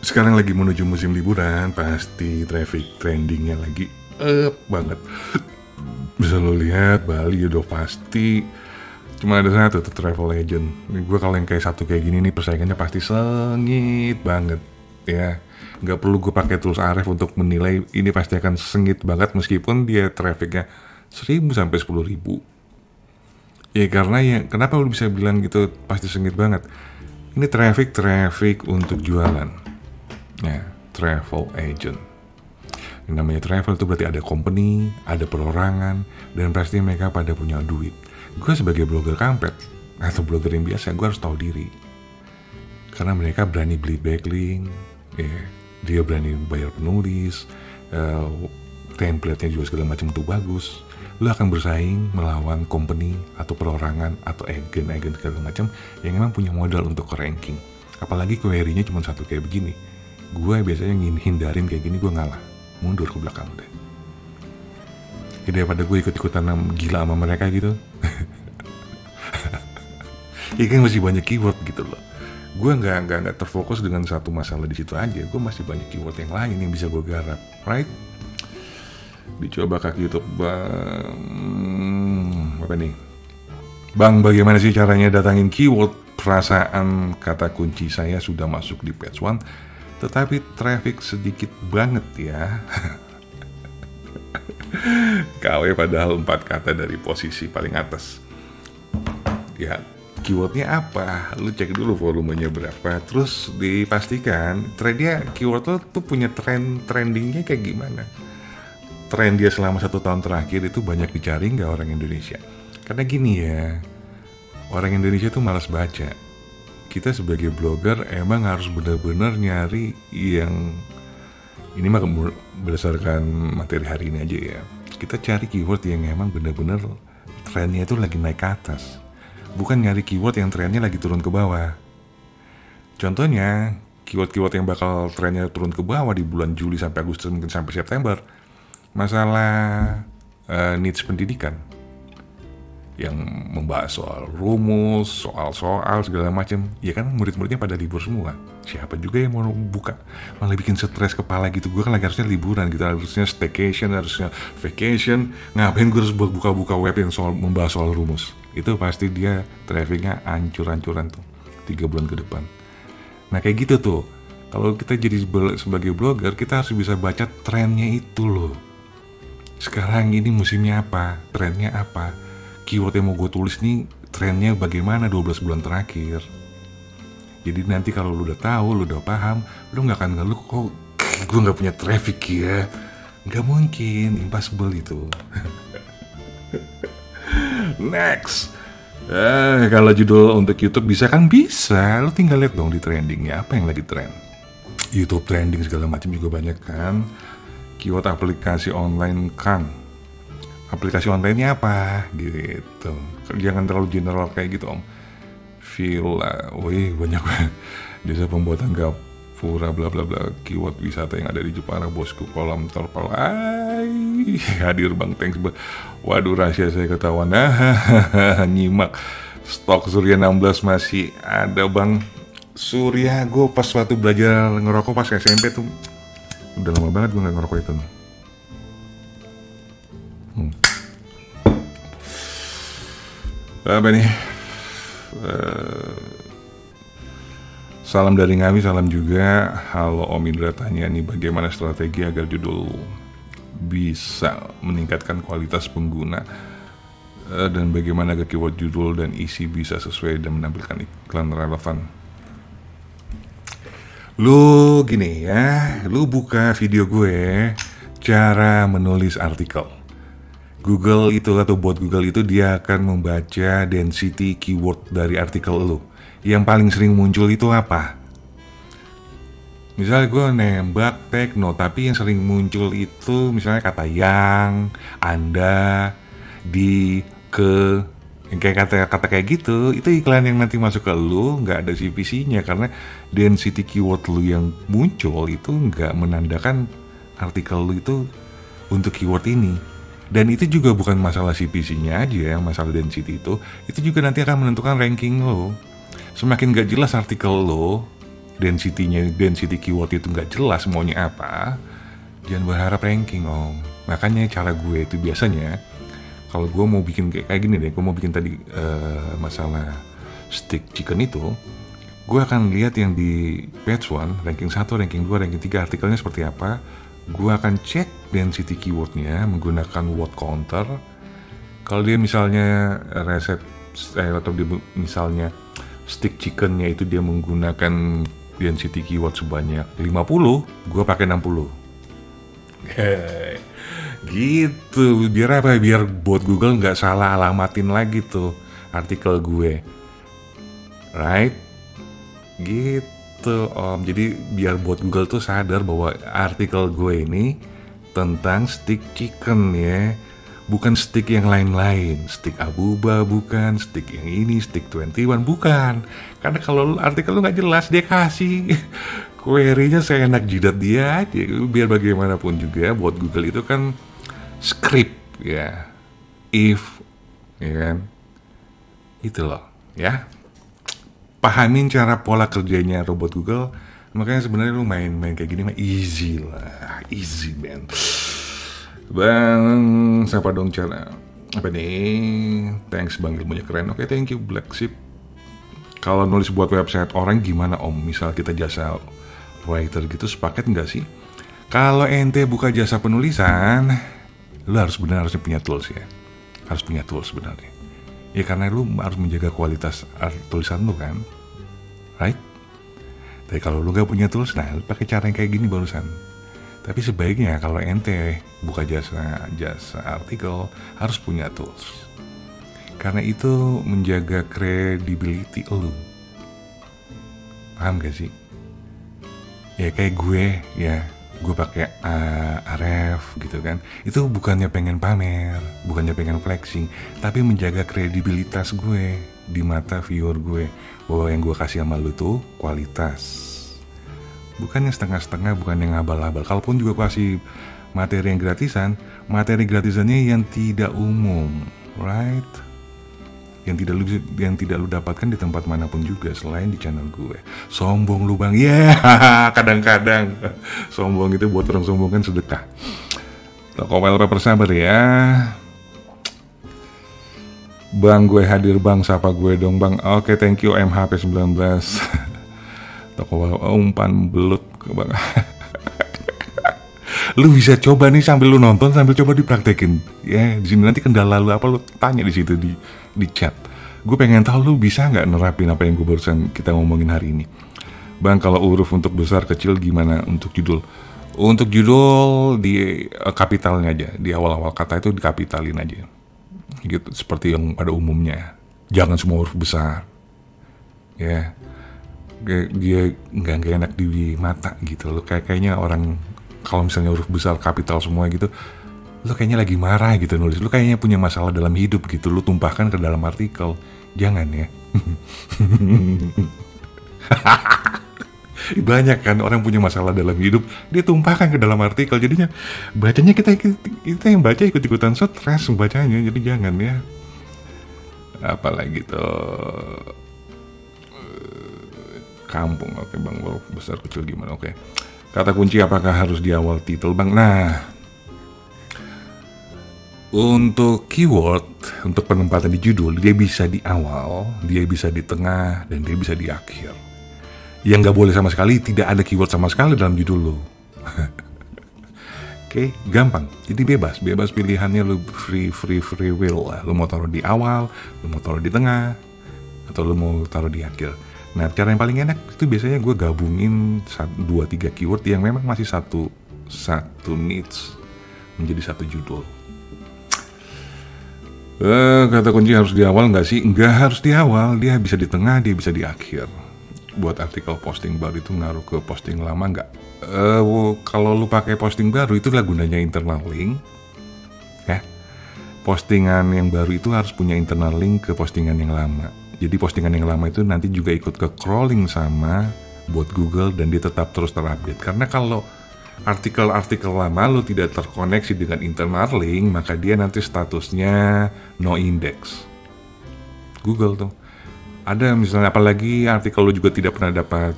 sekarang lagi menuju musim liburan, pasti traffic trendingnya lagi up banget. Bisa lo lihat Bali udah pasti. Cuma ada satu tuh travel agent. Gue kalau yang kayak satu kayak gini nih persaingannya pasti sengit banget ya. Nggak perlu gue pakai tools Aref untuk menilai ini pasti akan sengit banget meskipun dia trafficnya 1.000 sampai 10.000. Ya karena ya kenapa lu bisa bilang gitu pasti sengit banget? Ini traffic untuk jualan. Ya, travel agent. Yang namanya travel itu berarti ada company, ada perorangan, dan pasti mereka pada punya duit. Gue sebagai blogger kampret atau blogger yang biasa, gue harus tahu diri. Karena mereka berani beli backlink, dia berani bayar penulis, template-nya juga segala macam itu bagus. Lu akan bersaing melawan company atau perorangan atau agen-agen segala macam yang memang punya modal untuk ranking. Apalagi query-nya cuma satu kayak begini. Gue biasanya hindarin kayak gini, gue ngalah, mundur ke belakang deh. Ya daripada gue ikut-ikutan gila sama mereka gitu. Ya kan masih banyak keyword gitu loh. Gue nggak terfokus dengan satu masalah di situ aja. Gue masih banyak keyword yang lain yang bisa gue garap, right? Dicoba kaki YouTube Bang. Apa nih? Bang, bagaimana sih caranya datangin keyword? Perasaan kata kunci saya sudah masuk di page 1, tetapi traffic sedikit banget ya. KW padahal 4 kata dari posisi paling atas. Ya, keywordnya apa? Lu cek dulu volumenya berapa, terus dipastikan trendnya keyword lo tuh punya trendingnya kayak gimana. Tren dia selama 1 tahun terakhir itu banyak dicari nggak orang Indonesia? Karena gini ya, orang Indonesia tuh malas baca. Kita sebagai blogger emang harus benar-benar nyari yang ini mah berdasarkan materi hari ini aja ya. Kita cari keyword yang emang benar-benar trennya itu lagi naik ke atas. Bukan nyari keyword yang trennya lagi turun ke bawah. Contohnya, keyword-keyword yang bakal trennya turun ke bawah di bulan Juli sampai Agustus mungkin sampai September. Masalah needs pendidikan yang membahas soal rumus, soal segala macam, ya kan murid-muridnya pada libur semua. Siapa juga yang mau buka, malah bikin stres kepala gitu. Gue kan lagi harusnya liburan gitu, harusnya staycation, harusnya vacation. Ngapain gue harus buka-buka web yang membahas soal rumus? Itu pasti dia trafficnya ancur-ancuran tuh 3 bulan ke depan. Nah kayak gitu tuh, kalau kita jadi sebagai blogger, kita harus bisa baca trennya itu loh. Sekarang ini musimnya apa, trennya apa, keyword yang mau gue tulis nih trennya bagaimana 12 bulan terakhir. Jadi nanti kalau lu udah tahu, lu udah paham, lu gak akan ngeluh kok gue gak punya traffic ya. Gak mungkin, impossible itu. Next. Kalau judul untuk YouTube bisa kan bisa. Lu tinggal lihat dong di trendingnya apa yang lagi trend. YouTube trending segala macam juga banyak kan. Keyword aplikasi online kan. Aplikasi online-nya apa gitu. Jangan terlalu general kayak gitu om. Villa, wih banyak banget. Desa pembuatan gapura bla bla bla. Keyword wisata yang ada di Jepara, bosku kolam terpal. Hadir bang, thanks. Waduh rahasia saya ketahuan. Nyimak. Stok Surya 16 masih ada bang. Surya, gue pas waktu belajar ngerokok pas SMP tuh. Udah lama banget gue gak ngerokok itu. Apa nih? Salam dari Ngami, salam juga. Halo Om Indra, tanya nih bagaimana strategi agar judul bisa meningkatkan kualitas pengguna dan bagaimana agar keyword judul dan isi bisa sesuai dan menampilkan iklan relevan. Lu gini ya, lu buka video gue cara menulis artikel. Google itu atau bot Google itu dia akan membaca density keyword dari artikel lu. Yang paling sering muncul itu apa? Misalnya gue nembak tekno, tapi yang sering muncul itu misalnya kata yang, anda, di, ke, yang kayak kata-kata kayak gitu. Itu iklan yang nanti masuk ke lu, nggak ada CPC-nya karena density keyword lu yang muncul itu nggak menandakan artikel lu itu untuk keyword ini. Dan itu juga bukan masalah CPC-nya aja, yang masalah density itu juga nanti akan menentukan ranking lo. Semakin gak jelas artikel lo, density keyword itu nggak jelas maunya apa, jangan berharap ranking om. Makanya cara gue itu biasanya kalau gue mau bikin kayak gini deh, gue mau bikin tadi masalah stick chicken itu, gue akan lihat yang di page 1, ranking 1, ranking 2, ranking 3 artikelnya seperti apa. Gue akan cek density keywordnya menggunakan word counter. Kalau dia misalnya resep atau dia misalnya stick chickennya itu dia menggunakan density keyword sebanyak 50, gue pakai 60. Gitu, biar apa? Biar buat Google nggak salah alamatin lagi tuh artikel gue, right? Gitu om. Jadi biar buat Google tuh sadar bahwa artikel gue ini tentang stick chicken ya, bukan stick yang lain-lain, stick abuba bukan, stick yang ini, stick 21 bukan. Karena kalau artikel lu nggak jelas, dia kasih query-nya seenak jidat dia aja. Biar bagaimanapun juga buat Google itu kan script ya, if ya kan, itu loh ya. Pahamin cara pola kerjanya robot Google. Makanya sebenarnya lu main kayak gini mah easy lah, easy man. Bang, siapa dong cara apa nih? Thanks bang, ilmunya keren. Oke, thank you Black Sheep. Kalau nulis buat website orang gimana om? Misal kita jasa writer gitu, sepaket nggak sih? Kalau ente buka jasa penulisan, lu harusnya punya tools ya. Harus punya tools sebenarnya. Ya karena lu harus menjaga kualitas tulisan lu kan, right? Tapi kalau lu gak punya tools, nah lu pakai cara yang kayak gini barusan. Tapi sebaiknya kalau ente buka jasa artikel harus punya tools. Karena itu menjaga credibility lu. Paham gak sih? Ya kayak gue ya, gue pakai Aref gitu kan. Itu bukannya pengen pamer, bukannya pengen flexing, tapi menjaga kredibilitas gue di mata viewer gue bahwa yang gue kasih sama lu tuh kualitas. Bukan yang setengah-setengah, bukan yang abal-abal. Kalaupun juga kasih materi yang gratisan, materi gratisannya yang tidak umum, right? Yang tidak lu dapatkan di tempat manapun juga selain di channel gue. Sombong lu bang, ya yeah, kadang-kadang sombong itu buat orang sombong kan sedekah. Toko wallpaper sabar ya. Bang gue hadir bang, sapa gue dong bang. Oke, thank you MHP19. Toko umpan belut bang. Lu bisa coba nih sambil lu nonton, sambil coba dipraktekin ya. Di sini nanti kendala lu apa, lu tanya di situ di chat. Gue pengen tahu lu bisa nggak nerapin apa yang gue barusan kita ngomongin hari ini. Bang, kalau huruf untuk besar kecil gimana untuk judul? Untuk judul di kapitalnya aja, di awal-awal kata itu dikapitalin aja gitu, seperti yang pada umumnya. Jangan semua huruf besar ya, dia nggak enak di mata gitu. Lo kayaknya orang kalau misalnya huruf besar kapital semua gitu, lu kayaknya lagi marah gitu nulis. Lu kayaknya punya masalah dalam hidup gitu, lu tumpahkan ke dalam artikel. Jangan ya. Banyak kan orang punya masalah dalam hidup, dia tumpahkan ke dalam artikel. Jadinya bacanya kita yang baca ikut-ikutan stres bacanya. Jadi jangan ya. Apalagi tuh kampung. Oke bang, huruf besar kecil gimana? Oke. Kata kunci apakah harus di awal titel bang? Nah, untuk keyword, untuk penempatan di judul, dia bisa di awal, dia bisa di tengah, dan dia bisa di akhir. Yang nggak boleh sama sekali, tidak ada keyword sama sekali dalam judul lo. Oke, gampang. Jadi bebas pilihannya, lu free will lah. Lu mau taruh di awal, lu mau taruh di tengah, atau lu mau taruh di akhir. Nah, cara yang paling enak itu biasanya gue gabungin 2-3 keyword yang memang masih satu niche menjadi satu judul. Kata kunci harus di awal nggak sih? Nggak harus di awal, dia bisa di tengah, dia bisa di akhir. Buat artikel posting baru itu ngaruh ke posting lama nggak? Kalau lu pakai posting baru itulah gunanya internal link, ya. Postingan yang baru itu harus punya internal link ke postingan yang lama. Jadi postingan yang lama itu nanti juga ikut ke crawling sama buat Google dan dia tetap terus terupdate. Karena kalau artikel-artikel lama lu tidak terkoneksi dengan internal link, maka dia nanti statusnya no index. Google tuh. Ada misalnya, apalagi artikel lu juga tidak pernah dapat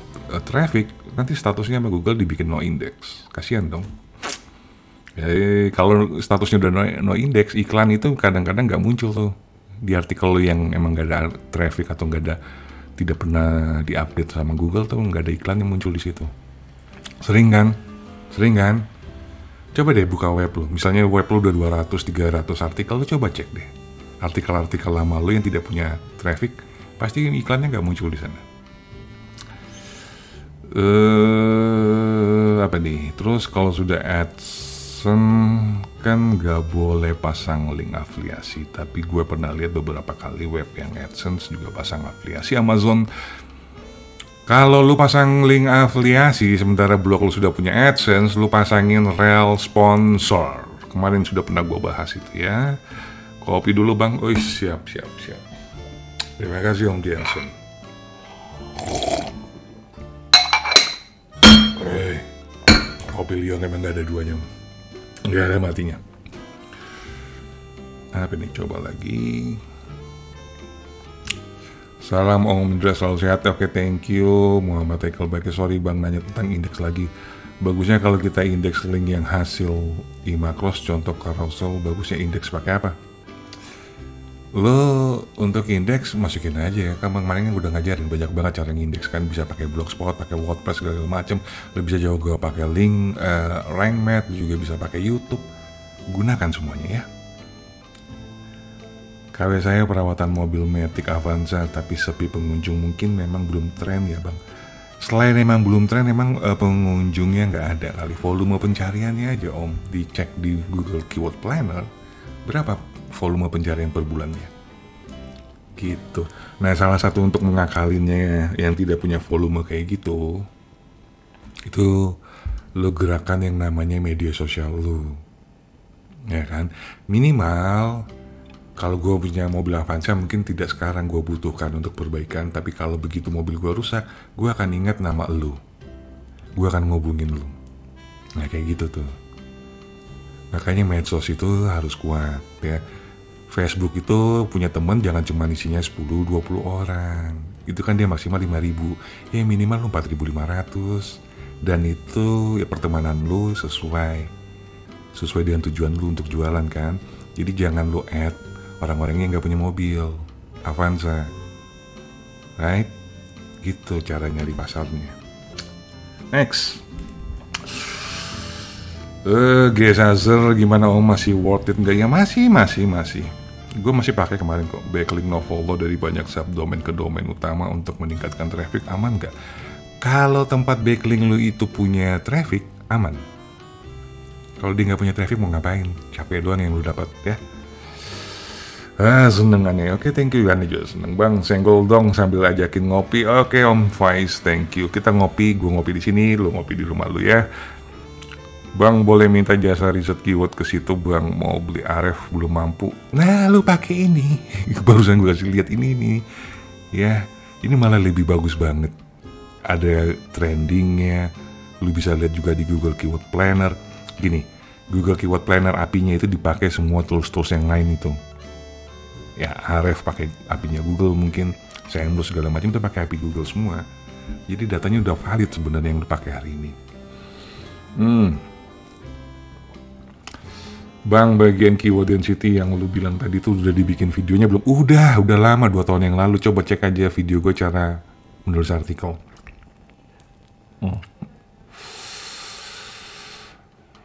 traffic, nanti statusnya sama Google dibikin no index. Kasihan dong. Kalau statusnya udah no index, iklan itu kadang-kadang nggak muncul tuh di artikel yang emang nggak ada traffic atau tidak pernah diupdate sama Google tuh, nggak ada iklan yang muncul di situ. Sering kan? Coba deh buka web lo, misalnya web lo udah 200-300 artikel, lo coba cek deh artikel-artikel lama lo yang tidak punya traffic, pasti iklannya nggak muncul di sana. Apa nih? Terus kalau sudah AdSense kan nggak boleh pasang link afiliasi, tapi gue pernah lihat beberapa kali web yang AdSense juga pasang afiliasi. Amazon, kalau lu pasang link afiliasi sementara blog lu sudah punya AdSense, lu pasangin rel sponsor. Kemarin sudah pernah gue bahas itu ya. Kopi dulu bang. Oh siap. Terima kasih Om Jensen. Kopi Lion emang gak ada duanya, gak ada matinya. Apa nih, coba lagi. Salam Om Indra, selalu sehat. Oke, thank you Muhammad Ekel. Sorry bang, nanya tentang indeks lagi. Bagusnya kalau kita indeks link yang hasil imakros, contoh carousel, bagusnya indeks pakai apa? Lo untuk indeks masukin aja ya, kemarin udah ngajarin banyak banget cara ngindeks kan, bisa pakai blogspot, pakai WordPress segala macem. Lo bisa juga pakai link, rank math, juga bisa pakai YouTube. Gunakan semuanya ya. KW saya perawatan mobil Matic Avanza tapi sepi pengunjung, mungkin memang belum tren ya bang. Selain memang belum tren, memang pengunjungnya nggak ada kali. Volume pencariannya aja Om, dicek di Google Keyword Planner berapa volume pencarian per bulannya gitu. Nah, salah satu untuk mengakalinnya yang tidak punya volume kayak gitu, itu lo gerakan yang namanya media sosial lo, ya kan. Minimal kalau gue punya mobil Avanza mungkin tidak sekarang gue butuhkan untuk perbaikan, tapi kalau begitu mobil gue rusak, gue akan ingat nama lo, gue akan ngubungin lo. Nah kayak gitu tuh. Makanya medsos itu harus kuat ya. Facebook itu punya temen jangan cuma isinya 10-20 orang. Itu kan dia maksimal 5.000. Ya minimal lu 4.500. Dan itu ya pertemanan lu sesuai dengan tujuan lu untuk jualan kan. Jadi jangan lu add orang-orang yang gak punya mobil Avanza. Right? Gitu caranya di pasarnya. Next. Gesazer gimana Om, masih worth it nggak? Ya masih. Gue masih pakai kemarin kok backlink nofollow dari banyak subdomain ke domain utama untuk meningkatkan traffic. Aman nggak? Kalau tempat backlink lu itu punya traffic, aman. Kalau dia nggak punya traffic mau ngapain? Capek doang yang lu dapat ya. Senengannya. Oke, thank you kan juga seneng bang. Senggol dong sambil ajakin ngopi. Oke Om Faiz, thank you. Kita ngopi, gue ngopi di sini, lu ngopi di rumah lu ya. Bang boleh minta jasa riset keyword ke situ bang, mau beli RF belum mampu. Nah lu pakai ini. Barusan gue kasih lihat ini nih. Ya, ini malah lebih bagus banget. Ada trendingnya. Lu bisa lihat juga di Google Keyword Planner. Gini, Google Keyword Planner API-nya itu dipakai semua tools-tools yang lain itu. Ya, RF pakai API-nya Google mungkin, SEMrush segala macam itu pakai API Google semua. Jadi datanya udah valid sebenarnya yang lu pakai hari ini. Bang, bagian keyword density yang lu bilang tadi tuh udah dibikin videonya belum? Udah lama, 2 tahun yang lalu. Coba cek aja video gue cara menulis artikel.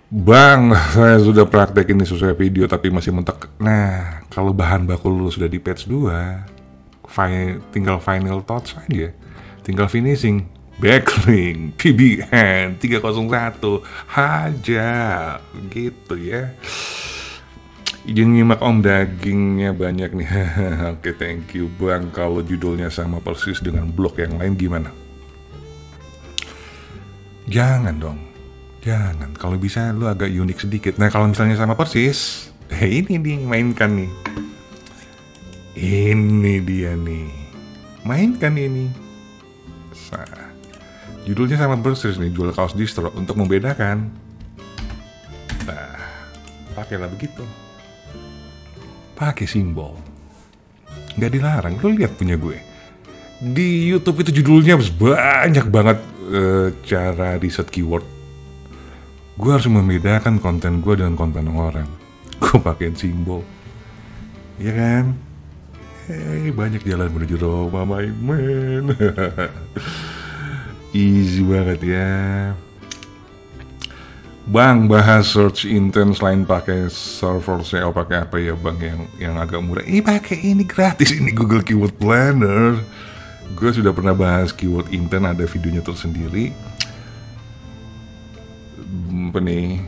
Bang, saya sudah praktek ini sesuai video tapi masih mentok. Nah, kalau bahan baku lu sudah di patch 2, tinggal final touch aja. Tinggal finishing. Backlink PBN 301 hajar gitu ya. Izin nyimak Om, dagingnya banyak nih. Oke, thank you bang. Kalau judulnya sama persis dengan blog yang lain gimana? Jangan dong, jangan. Kalau bisa lu agak unik sedikit. Nah kalau misalnya sama persis, ini nih mainkan nih. Ini dia nih, mainkan ini. Judulnya sama persis nih, jual kaos distro. Untuk membedakan, nah, pakailah begitu. Pakai simbol. Nggak dilarang, lu lihat punya gue. Di YouTube itu judulnya banyak banget cara riset keyword, gue harus membedakan konten gue dengan konten orang. Gue pakein simbol, ya kan? Banyak jalan menuju Roma, my man. Easy banget ya. Bang, bahas search intent selain pakai server SEO, pakai apa ya bang yang agak murah? Pakai ini gratis, ini Google Keyword Planner. Gue sudah pernah bahas keyword intent, ada videonya tersendiri. Apa nih?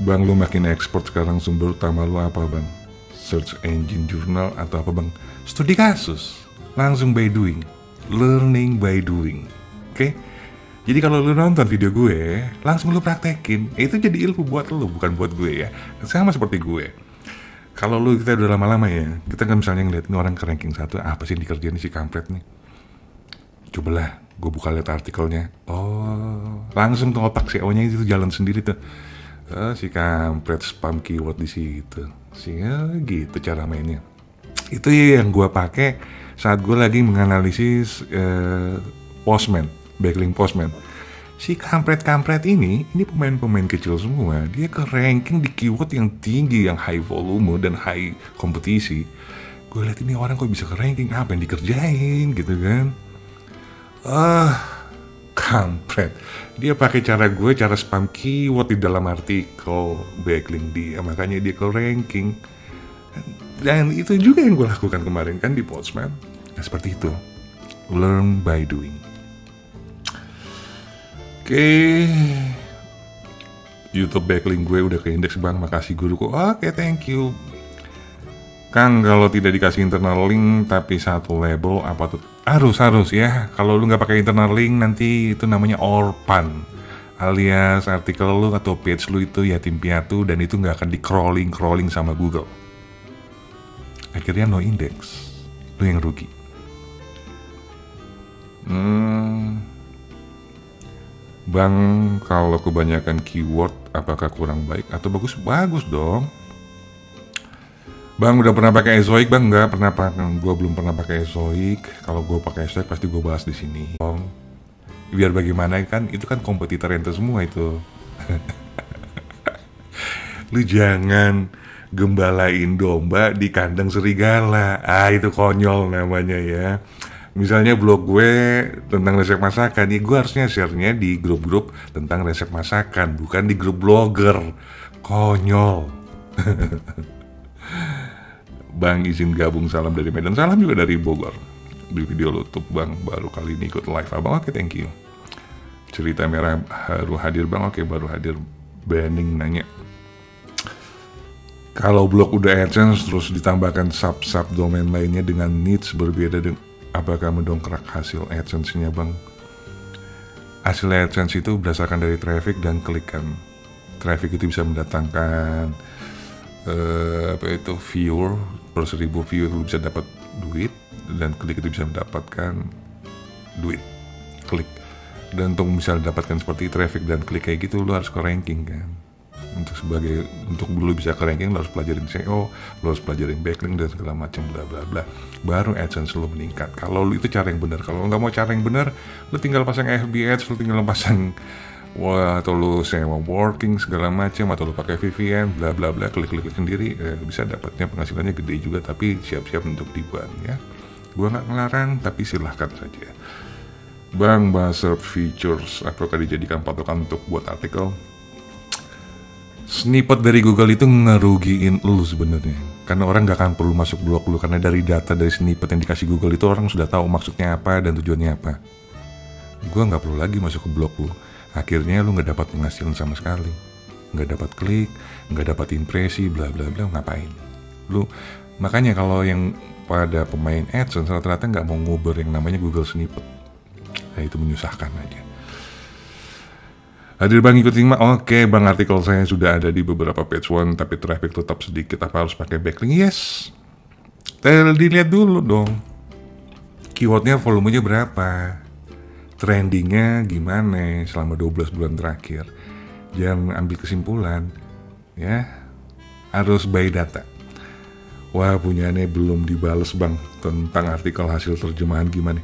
Bang, lu makin expert sekarang, sumber utama lu apa bang? Search engine journal atau apa bang? Studi kasus, langsung by doing, learning by doing. Oke? Jadi kalau lu nonton video gue, langsung lu praktekin. Itu jadi ilmu buat lu, bukan buat gue ya. Sama seperti gue. Kalau lu, kita udah lama-lama ya, kita kan misalnya ngeliatin orang ke ranking 1, apa sih yang dikerjain si kampret nih? Cobalah, gue buka lihat artikelnya. Oh, langsung tuh otak SEO-nya itu jalan sendiri tuh. Si kampret spam keyword di situ. Gitu cara mainnya. Itu yang gue pakai saat gue lagi menganalisis Postman. Backlink Postman. Si kampret-kampret ini pemain-pemain kecil semua. Dia ke ranking di keyword yang tinggi, yang high volume dan high kompetisi. Gue liat ini orang kok bisa ke ranking, apa yang dikerjain gitu kan. Kampret. Dia pakai cara gue, cara spam keyword di dalam artikel backlink dia, makanya dia ke ranking. Dan itu juga yang gue lakukan kemarin kan di Postman. Nah seperti itu. Learn by doing. Oke, YouTube backlink gue udah ke indeks bang, makasih guruku. Oke, thank you. Kang, kalau tidak dikasih internal link tapi satu label apa tuh? Harus ya. Kalau lu nggak pakai internal link nanti itu namanya orphan, alias artikel lu atau page lu itu yatim piatu dan itu nggak akan di crawling sama Google. Akhirnya no index, lu yang rugi. Bang, kalau kebanyakan keyword apakah kurang baik atau bagus? Bagus dong. Bang, udah pernah pakai Ezoic bang? Nggak pernah pakai. Gue belum pernah pakai Ezoic. Kalau gue pakai Ezoic pasti gue bahas di sini. Biar bagaimana kan? Itu kan kompetitor ente semua itu. Lu jangan gembalain domba di kandang serigala. Itu konyol namanya ya. Misalnya blog gue tentang resep masakan, ya gue harusnya share-nya di grup-grup tentang resep masakan, bukan di grup blogger. Konyol. Bang, izin gabung, salam dari Medan, salam juga dari Bogor. Di video YouTube bang, baru kali ini ikut live abang, oke thank you. Cerita merah baru hadir bang, oke baru hadir. Banning nanya, kalau blog udah AdSense terus ditambahkan sub domain lainnya dengan needs berbeda, apakah mendongkrak hasil AdSense-nya bang? Hasil AdSense itu berdasarkan dari traffic dan klikan. Traffic itu bisa mendatangkan viewer, per 1000 viewer lu bisa dapat duit, dan klik itu bisa mendapatkan duit klik. Dan untuk bisa mendapatkan seperti traffic dan klik kayak gitu, lu harus ke ranking kan. Untuk dulu bisa ke ranking, lo harus pelajarin SEO, lo harus pelajarin backlink dan segala macam bla bla bla. Baru AdSense lo meningkat. Kalau lo itu cara yang benar. Kalau nggak mau cara yang benar, lo tinggal pasang FB Ads, lo tinggal pasang atau lo sewa working segala macam, atau lo pakai VPN bla bla bla, klik sendiri, bisa dapatnya penghasilannya gede juga, tapi siap-siap untuk dibuat ya. Gua nggak ngelarang, tapi silahkan saja. Bang, bahas search features apakah dijadikan patokan untuk buat artikel? Snippet dari Google itu ngerugiin lu sebenarnya, karena orang gak akan perlu masuk blog lu, karena dari data dari snippet yang dikasih Google itu orang sudah tahu maksudnya apa dan tujuannya apa. Gua nggak perlu lagi masuk ke blog lu, akhirnya lu nggak dapat penghasilan sama sekali, nggak dapat klik, nggak dapat impresi, bla bla bla. Ngapain lu? Makanya kalau yang pada pemain AdSense rata-rata nggak mau nguber yang namanya Google Snippet. Nah itu menyusahkan aja. Hadir bang, ikut simak. Oke bang, artikel saya sudah ada di beberapa page one, tapi traffic tetap sedikit. Apa harus pakai backlink? Yes. Dilihat dulu dong. Keywordnya volumenya berapa? Trendingnya gimana selama 12 bulan terakhir? Jangan ambil kesimpulan. Ya, harus by data. Wah, punyanya belum dibales bang tentang artikel hasil terjemahan gimana?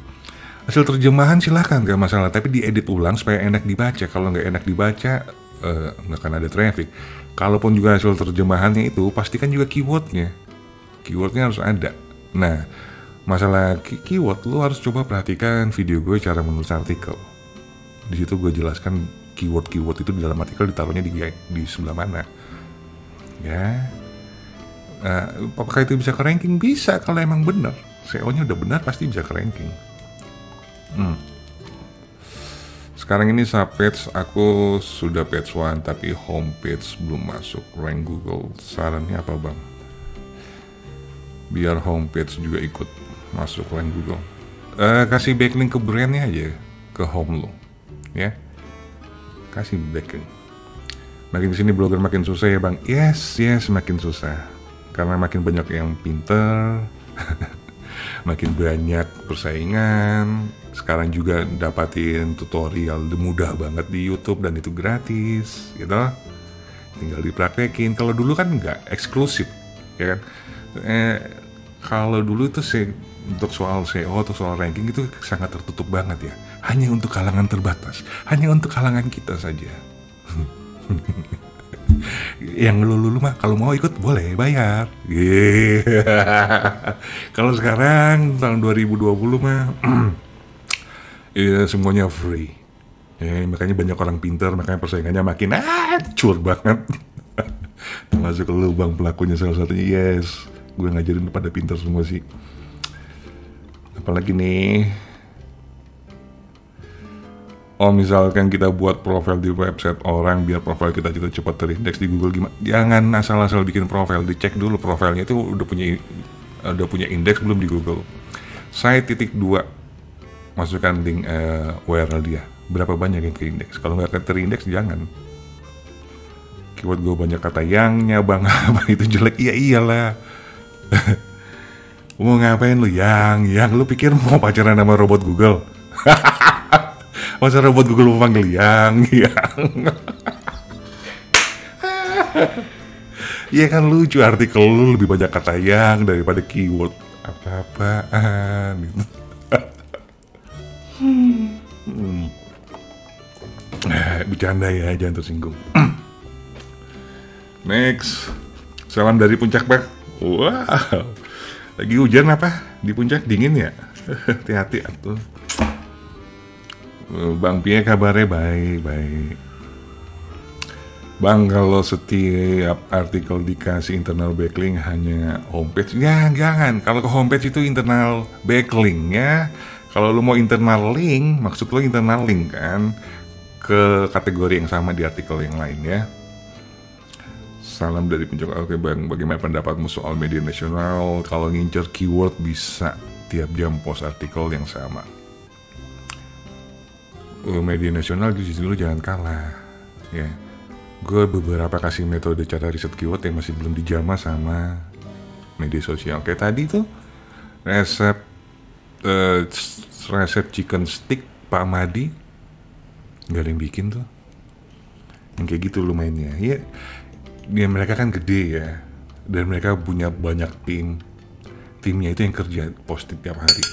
Hasil terjemahan silahkan, gak masalah, tapi diedit ulang supaya enak dibaca. Kalau nggak enak dibaca, nggak akan ada traffic. Kalaupun juga hasil terjemahannya itu, pastikan juga keywordnya harus ada. Nah, masalah keyword, lu harus coba perhatikan video gue cara menulis artikel. Di situ gue jelaskan keyword itu di dalam artikel ditaruhnya di sebelah mana. Ya, apakah itu bisa ke ranking? Bisa kalau emang benar. SEO-nya udah benar, pasti bisa ke ranking. Sekarang ini subpage aku sudah page 1, tapi homepage belum masuk rank Google. Sarannya apa bang? Biar homepage juga ikut masuk rank Google. Kasih backlink ke brandnya aja, ke home lo, ya. Kasih backlink. Makin kesini blogger makin susah ya bang. Yes, makin susah. Karena makin banyak yang pinter, makin banyak persaingan. Sekarang juga dapatin tutorial mudah banget di YouTube dan itu gratis, gitu. Tinggal dipraktekin. Kalau dulu kan nggak eksklusif, ya kan? Kalau dulu itu untuk soal SEO atau soal ranking itu sangat tertutup banget ya. Hanya untuk kalangan terbatas, hanya untuk kalangan kita saja. Yang lulu mah kalau mau ikut boleh bayar. Kalau sekarang tahun 2020 mah semuanya free. Makanya banyak orang pintar, makanya persaingannya makin hancur banget. Termasuk lu bang pelakunya salah satunya. Yes, gue ngajarin pada pintar semua sih. Apalagi nih, misalkan kita buat profil di website orang biar profil kita cepat terindeks di Google, gimana? Jangan asal-asal bikin profil, dicek dulu profilnya itu udah punya indeks belum di Google. Site.2, masukkan link URL dia, berapa banyak yang keindeks. Kalau nggak terindeks jangan. Keyword gue banyak kata yangnya bang, apa itu jelek. Iya iyalah. Mau ngapain lu yang lu pikir mau pacaran sama robot Google? Masa robot Google mau panggil yang. Iya kan lucu, artikel lu lebih banyak kata yang daripada keyword apa-apaan gitu. Bercanda ya, jangan tersinggung. Next, salam dari Puncak Bang. Wow, lagi hujan apa di Puncak? Dingin ya? Hati-hati atuh. Bang Pie kabarnya baik. Bang, kalau setiap artikel dikasih internal backlink hanya homepage, ya jangan. Kalau ke homepage itu internal backlink ya. Kalau lu mau internal link, maksud lu internal link kan ke kategori yang sama di artikel yang lain ya. Salam dari Puncak. Oke bang, bagaimana pendapatmu soal media nasional? Kalau ngincer keyword bisa tiap jam post artikel yang sama. Media nasional di sisi dulu jangan kalah ya. Gue beberapa kasih metode cara riset keyword yang masih belum dijamah sama media sosial. Kayak tadi tuh resep chicken stick Pak Madi, nggak ada yang bikin tuh yang kayak gitu lu mainnya ya. Mereka kan gede ya, dan mereka punya banyak timnya itu yang kerja posting tiap hari.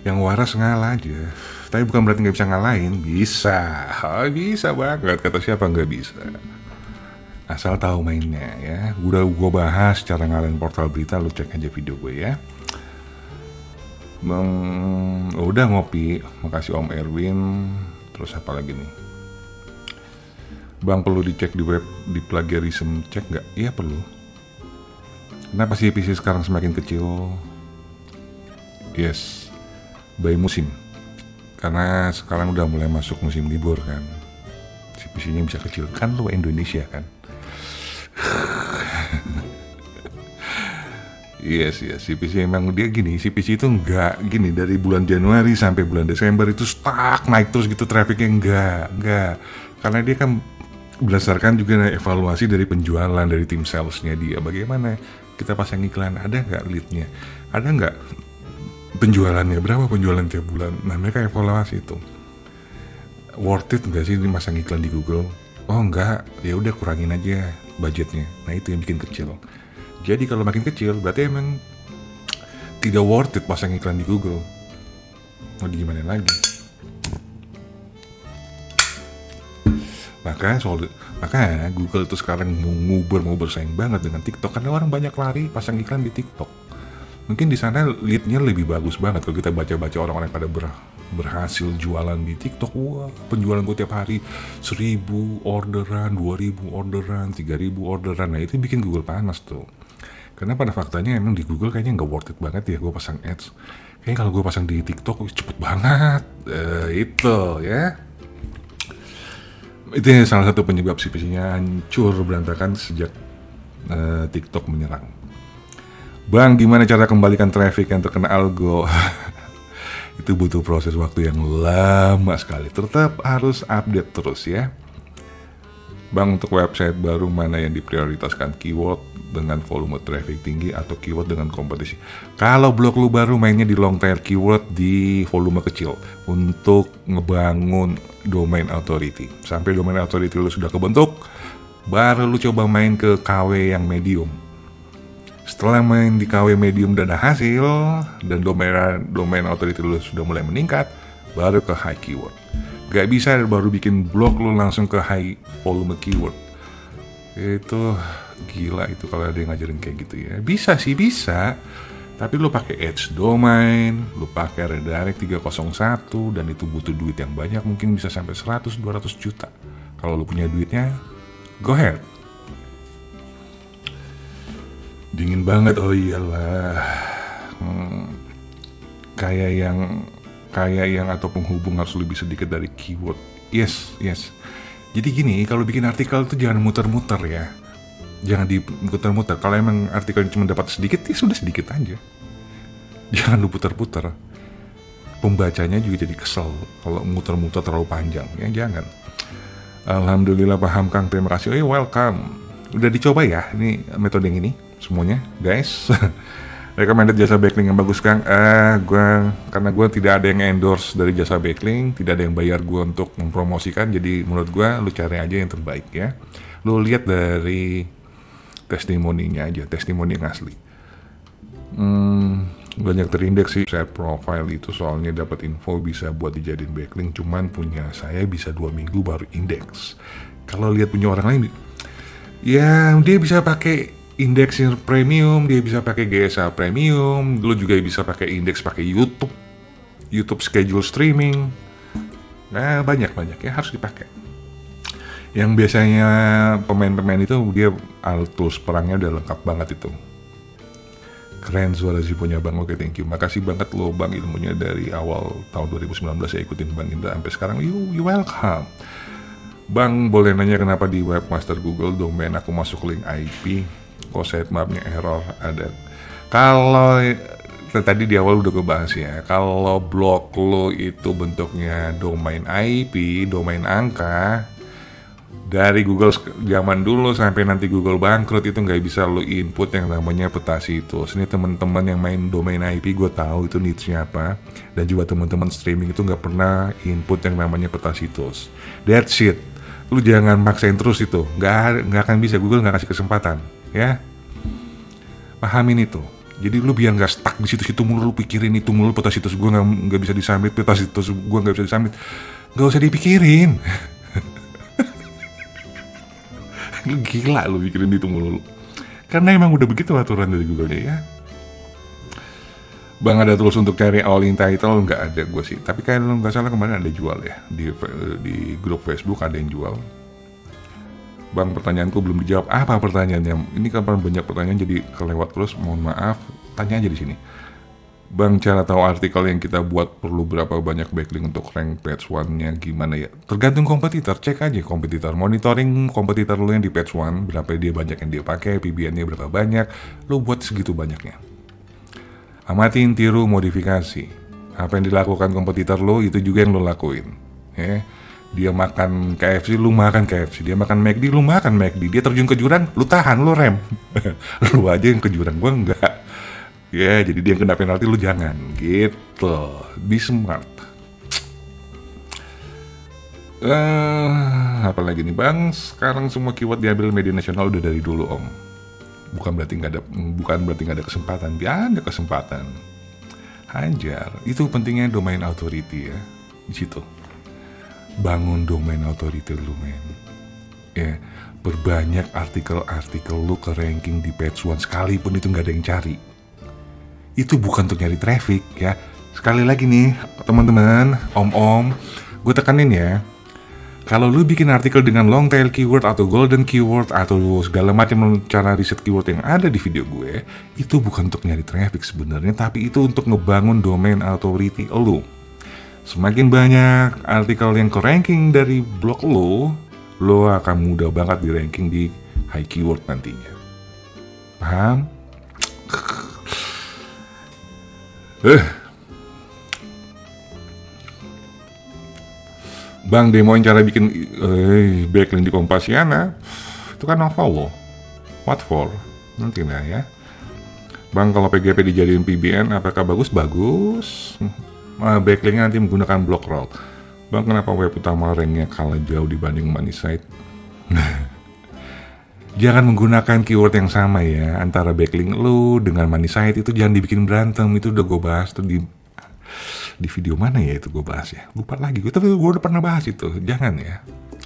Yang waras ngalah aja, tapi bukan berarti nggak bisa ngalahin. Bisa banget. Kata siapa nggak bisa? Asal tahu mainnya ya. Udah gue bahas cara ngalahin portal berita, lu cek aja video gue ya. Bang, udah ngopi. Makasih Om Erwin. Terus apa lagi nih? Bang, perlu dicek di web, di plagiarism cek nggak? Iya perlu. Kenapa sih PC sekarang semakin kecil? Yes, by musim. Karena sekarang udah mulai masuk musim libur kan. Si PC-nya bisa kecil. Kan lu Indonesia kan? Yes, si PC emang dia gini, si PC itu enggak gini dari bulan Januari sampai bulan Desember itu stuck naik terus gitu trafiknya, enggak. Karena dia kan berdasarkan juga evaluasi dari penjualan dari tim salesnya dia. Bagaimana kita pasang iklan, ada nggak leadnya, ada nggak penjualannya, berapa penjualan tiap bulan. Nah mereka evaluasi itu worth it nggak sih masang iklan di Google. Oh enggak, ya udah kurangin aja budgetnya. Nah itu yang bikin kecil. Jadi kalau makin kecil berarti emang tidak worth it pasang iklan di Google. Mau gimana lagi? Makanya Google itu sekarang mau bersaing banget dengan TikTok karena orang banyak lari pasang iklan di TikTok. Mungkin di sana lead-nya lebih bagus banget kalau kita baca-baca orang-orang pada berhasil jualan di TikTok. Wah, penjualan gue tiap hari 1.000 orderan, 2.000 orderan, 3.000 orderan. Nah, itu bikin Google panas tuh. Karena pada faktanya emang di Google kayaknya nggak worth it banget ya gue pasang ads. Kayaknya kalau gue pasang di TikTok cepet banget. Itu ya. Itu salah satu penyebab CPC-nya hancur berantakan sejak TikTok menyerang. Bang, gimana cara kembalikan traffic yang terkena algo? Itu butuh proses waktu yang lama sekali. Tetap harus update terus ya. Bang, untuk website baru mana yang diprioritaskan? Keyword dengan volume traffic tinggi atau keyword dengan kompetisi? Kalau blog lu baru mainnya di long tail keyword di volume kecil untuk ngebangun domain authority. Sampai domain authority lu sudah kebentuk, baru lu coba main ke KW yang medium. Setelah main di KW medium dan ada hasil dan domain authority lu sudah mulai meningkat, baru ke high keyword. Gak bisa baru bikin blog lu langsung ke high volume keyword. Itu gila itu kalau ada yang ngajarin kayak gitu ya. Bisa sih bisa, tapi lu pakai edge domain, lu pakai redirect 301 dan itu butuh duit yang banyak, mungkin bisa sampai 100-200 juta. Kalau lu punya duitnya, go ahead. Dingin banget, oh iyalah. Kayak yang atau penghubung harus lebih sedikit dari keyword. Yes. Jadi gini, kalau bikin artikel itu jangan muter-muter ya. Jangan diputer-muter. Kalau emang artikelnya cuma dapat sedikit, ya sudah sedikit aja. Jangan lu puter-puter. Pembacanya juga jadi kesel kalau muter-muter terlalu panjang. Ya jangan. Alhamdulillah paham Kang, terima kasih. Welcome. Udah dicoba ya ini metode yang ini semuanya guys. Recommended jasa backlink yang bagus Kang. Karena gue tidak ada yang endorse dari jasa backlink, tidak ada yang bayar gue untuk mempromosikan, jadi menurut gue lu cari aja yang terbaik ya. Lu lihat dari testimoninya aja, testimoni yang asli. Banyak terindeks sih set profile itu, soalnya dapat info bisa buat dijadiin backlink, cuman punya saya bisa 2 minggu baru indeks. Kalau lihat punya orang lain, ya dia bisa pakai indeks premium, dia bisa pakai GSA premium, lu juga bisa pakai indeks pakai YouTube schedule streaming. Nah banyak ya harus dipakai. Yang biasanya pemain-pemain itu dia tools perangnya udah lengkap banget itu. Keren suara sih punya Bang. Oke, thank you. Makasih banget lo Bang, ilmunya dari awal tahun 2019 saya ikutin Bang Indra sampai sekarang. You welcome. Bang, boleh nanya kenapa di webmaster Google domain aku masuk link IP kok sitemapnya error ada? Kalau tadi di awal udah gue bahas ya, kalau blog lo itu bentuknya domain IP, domain angka, dari Google zaman dulu sampai nanti Google bangkrut itu nggak bisa lo input yang namanya peta situs. Ini teman-teman yang main domain IP gue tahu itu niche-nya apa, dan juga teman-teman streaming itu nggak pernah input yang namanya peta situs. That's it. Lu jangan maksain terus itu, nggak akan bisa. Google nggak kasih kesempatan ya. Pahamin itu. Jadi lu biar nggak stuck di situ-situ mulu, lu pikirin itu mulu, peta situs gue nggak bisa disubmit, peta situs gue nggak bisa disubmit, nggak usah dipikirin. Lu gila lu pikirin itu mulu. Karena emang udah begitu aturan dari Google-nya ya. Bang, ada tools untuk cari all in title? Nggak ada gue sih. Tapi kayak nggak salah kemarin ada jual ya di grup Facebook ada yang jual. Bang, pertanyaanku belum dijawab. Apa pertanyaannya? Ini kan banyak pertanyaan jadi kelewat terus. Mohon maaf. Tanya aja di sini. Bang, cara tahu artikel yang kita buat perlu berapa banyak backlink untuk rank page 1-nya gimana ya? Tergantung kompetitor. Cek aja kompetitor. Monitoring kompetitor lu yang di page 1, berapa dia banyak yang dia pakai, PBN-nya berapa banyak. Lu buat segitu banyaknya. Amatin, tiru, modifikasi. Apa yang dilakukan kompetitor lo, itu juga yang lo lakuin. Ya. Dia makan KFC, lu makan KFC. Dia makan McD, lu makan McD. Dia terjun ke jurang, lu tahan, lu rem. Lu aja yang ke jurang, gua enggak. Ya, jadi dia yang kena penalti, lu jangan. Gitu. Be smart. Apalagi nih Bang, sekarang semua keyword diambil media nasional udah dari dulu Om. Bukan berarti nggak ada kesempatan. Dia ada kesempatan. Hajar. Itu pentingnya domain authority ya. Di situ. Bangun domain authority lu, men. Ya, berbanyak artikel-artikel lu ke ranking di page one sekalipun itu nggak ada yang cari. Itu bukan untuk nyari traffic ya. Sekali lagi nih, teman-teman, om-om, gue tekanin ya. Kalau lu bikin artikel dengan long tail keyword atau golden keyword atau segala macam cara riset keyword yang ada di video gue, itu bukan untuk nyari traffic sebenarnya, tapi itu untuk ngebangun domain authority lu. Semakin banyak artikel yang ke ranking dari blog lo akan mudah banget di ranking di high keyword nantinya. Paham? Bang, demoin cara bikin backlink di Kompasiana. Itu kan novel lo. What for? Nanti lah ya. Bang, kalau PGP dijadiin PBN, apakah bagus? Bagus. Backlinknya nanti menggunakan block route. Bang, kenapa web utama ranknya kalah jauh dibanding money site? Jangan menggunakan keyword yang sama ya. Antara backlink lu dengan money site itu jangan dibikin berantem. Itu udah gue bahas tuh di video mana ya itu gue bahas ya, lupa lagi tapi gue udah pernah bahas itu. Jangan ya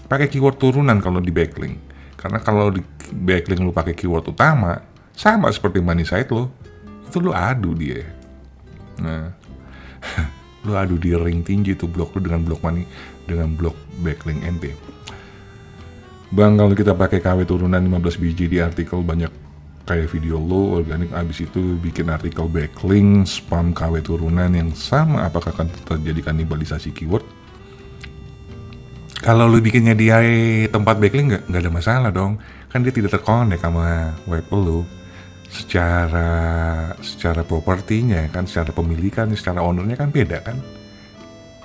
pakai keyword turunan kalau di backlink, karena kalau di backlink lu pakai keyword utama sama seperti money site lo, itu lu adu dia. Nah lu adu di ring tinggi tuh blok lu dengan blok money, dengan blok backlink ente. Bang, kalau kita pakai KW turunan 15 biji di artikel banyak kayak video lo organik, abis itu bikin artikel backlink spam KW turunan yang sama, apakah akan terjadi kanibalisasi keyword? Kalau lo bikinnya di tempat backlink nggak ada masalah dong, kan dia tidak terkonek sama web lo secara propertinya kan, secara pemilikan, secara ownernya kan beda kan.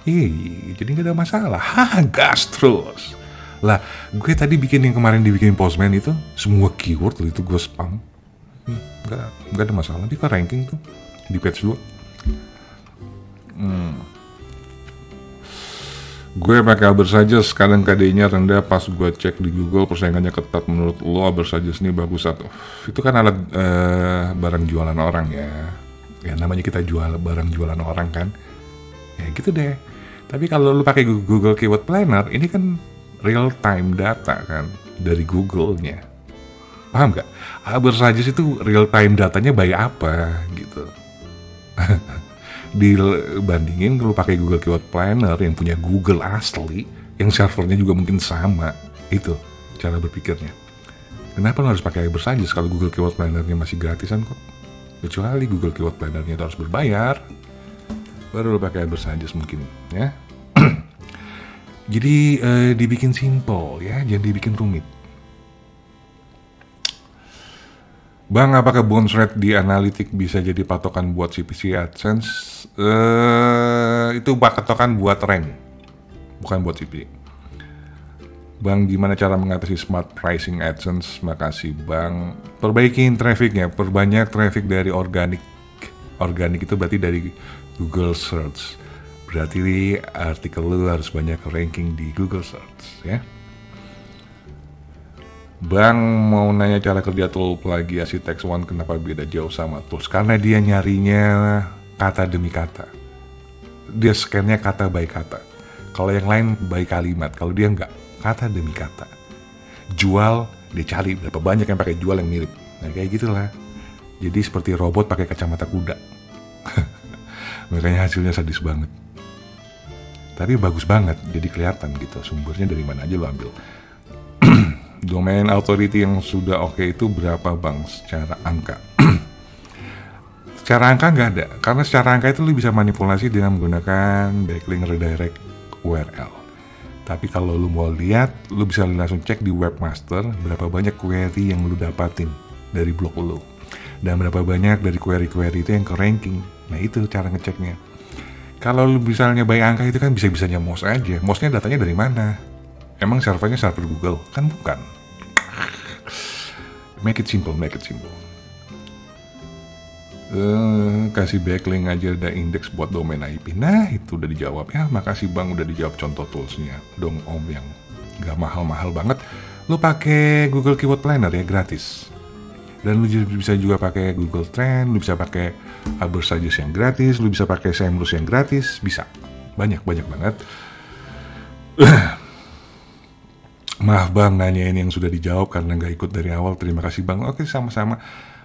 Jadi nggak ada masalah. Gas terus lah. Gue tadi bikin yang kemarin dibikin Postman itu semua keyword itu gue spam. Nggak ada masalah, dia ke ranking tuh di page 2. Gue pakai Ubersuggest, sekarang KD-nya rendah, pas gue cek di Google persaingannya ketat. Menurut lo Ubersuggest ini bagus atau? Itu kan alat barang jualan orang ya namanya kita jual barang jualan orang kan ya gitu deh. Tapi kalau lo pakai Google Keyword Planner, ini kan real time data kan dari Google-nya. Paham gak? Ubersuggest itu real time datanya by apa gitu. Dibandingin kalau pakai Google Keyword Planner yang punya Google asli, yang servernya juga mungkin sama. Itu cara berpikirnya. Kenapa lo harus pakai Ubersuggest kalau Google Keyword Planner-nya masih gratisan kok? Kecuali Google Keyword Planner-nya harus berbayar, baru lo pakai Ubersuggest mungkin ya. Jadi dibikin simple ya, jangan dibikin rumit. Bang, apakah bounce rate di analitik bisa jadi patokan buat CPC AdSense? Itu patokan buat rank, bukan buat CPC. Bang, gimana cara mengatasi smart pricing AdSense? Makasih Bang. Perbaikin trafficnya, perbanyak traffic dari organik. Organik itu berarti dari Google Search. Berarti artikel lu harus banyak ranking di Google Search ya. Bang, mau nanya cara kerja tool plagiasi text one kenapa beda jauh sama tools? Karena dia nyarinya kata demi kata. Dia scan-nya kata by kata. Kalau yang lain by kalimat, kalau dia enggak, kata demi kata. Jual, dia cari berapa banyak yang pakai jual yang mirip. Nah kayak gitulah. Jadi seperti robot pakai kacamata kuda. Makanya hasilnya sadis banget. Tapi bagus banget, jadi kelihatan gitu sumbernya dari mana aja lo ambil. Domain authority yang sudah oke itu berapa Bang secara angka? Secara angka nggak ada, karena secara angka itu lu bisa manipulasi dengan menggunakan backlink redirect URL. Tapi kalau lu mau lihat, lu bisa langsung cek di webmaster berapa banyak query yang lu dapatin dari blog lu, dan berapa banyak dari query-query itu yang ke ranking. Nah itu cara ngeceknya. Kalau lu misalnya by angka itu kan bisa-bisanya mouse aja. Mouse-nya datanya dari mana? Emang servernya server Google? Kan bukan. Make it simple. Kasih backlink aja ada indeks buat domain IP. Nah itu udah dijawab ya. Makasih Bang udah dijawab contoh toolsnya dong Om, yang gak mahal-mahal banget. Lu pakai Google Keyword Planner ya, gratis. Dan lu bisa juga pakai Google Trend, lu bisa pakai Ubersuggest yang gratis, lu bisa pakai Semrush yang gratis, bisa. Banyak banget. Maaf Bang, nanyain yang sudah dijawab karena nggak ikut dari awal. Terima kasih Bang. Oke, sama-sama.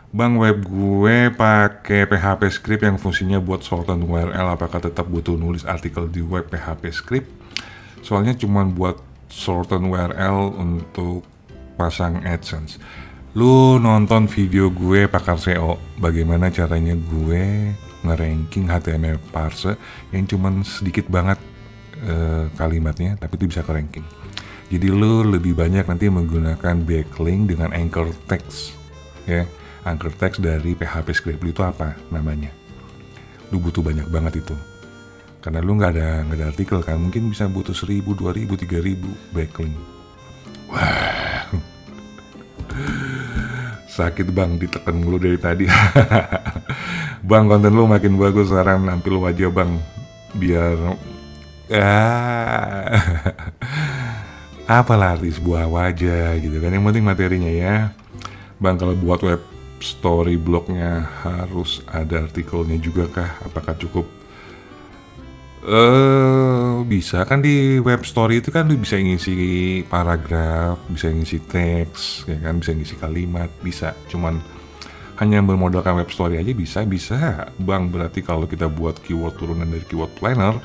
Bang, web gue pakai PHP script yang fungsinya buat sortan URL. Apakah tetap butuh nulis artikel di web PHP script? Soalnya cuma buat sortan URL untuk pasang AdSense. Lu nonton video gue pakar SEO, bagaimana caranya gue nge-ranking HTML parser yang cuma sedikit banget kalimatnya, tapi itu bisa ke-ranking. Jadi lu lebih banyak nanti menggunakan backlink dengan anchor text, ya. Anchor text dari PHP script itu apa namanya? Lu butuh banyak banget itu. Karena lu nggak ada artikel kan, mungkin bisa butuh 1000, 2000, 3000 backlink. Wah, sakit Bang, ditekan mulu dari tadi. Bang, konten lu makin bagus sekarang, nampil wajah Bang, biar apalah arti sebuah wajah gitu kan, yang penting materinya ya Bang. Kalau buat web story blognya harus ada artikelnya juga kah? Apakah cukup? Bisa kan di web story itu kan lu bisa ngisi paragraf, bisa ngisi teks, ya kan, bisa ngisi kalimat, bisa. Cuman hanya bermodalkan web story aja bisa Bang. Berarti kalau kita buat keyword turunan dari keyword planner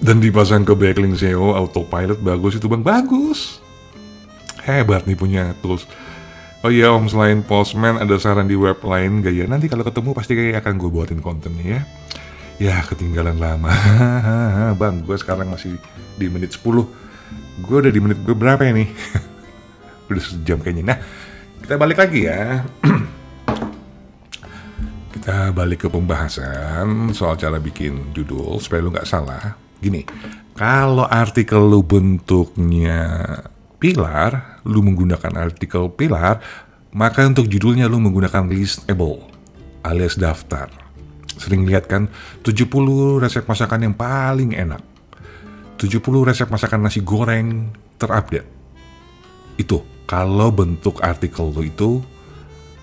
dan dipasang ke backlink SEO autopilot, bagus itu Bang, bagus. Hebat nih punya tools. Oh iya Om, selain Postman ada saran di web lain gak ya? Nanti kalau ketemu pasti kayak akan gue buatin kontennya ya. Ya ketinggalan lama. Bang, gue sekarang masih di menit 10. Gue udah di menit berapa ya nih? Udah sejam kayaknya. Nah, kita balik lagi ya. Kita balik ke pembahasan soal cara bikin judul supaya lu gak salah. Gini, kalau artikel lu bentuknya pilar, lu menggunakan artikel pilar, maka untuk judulnya lu menggunakan listable alias daftar. Sering lihat kan 70 resep masakan yang paling enak, 70 resep masakan nasi goreng terupdate. Itu kalau bentuk artikel lu itu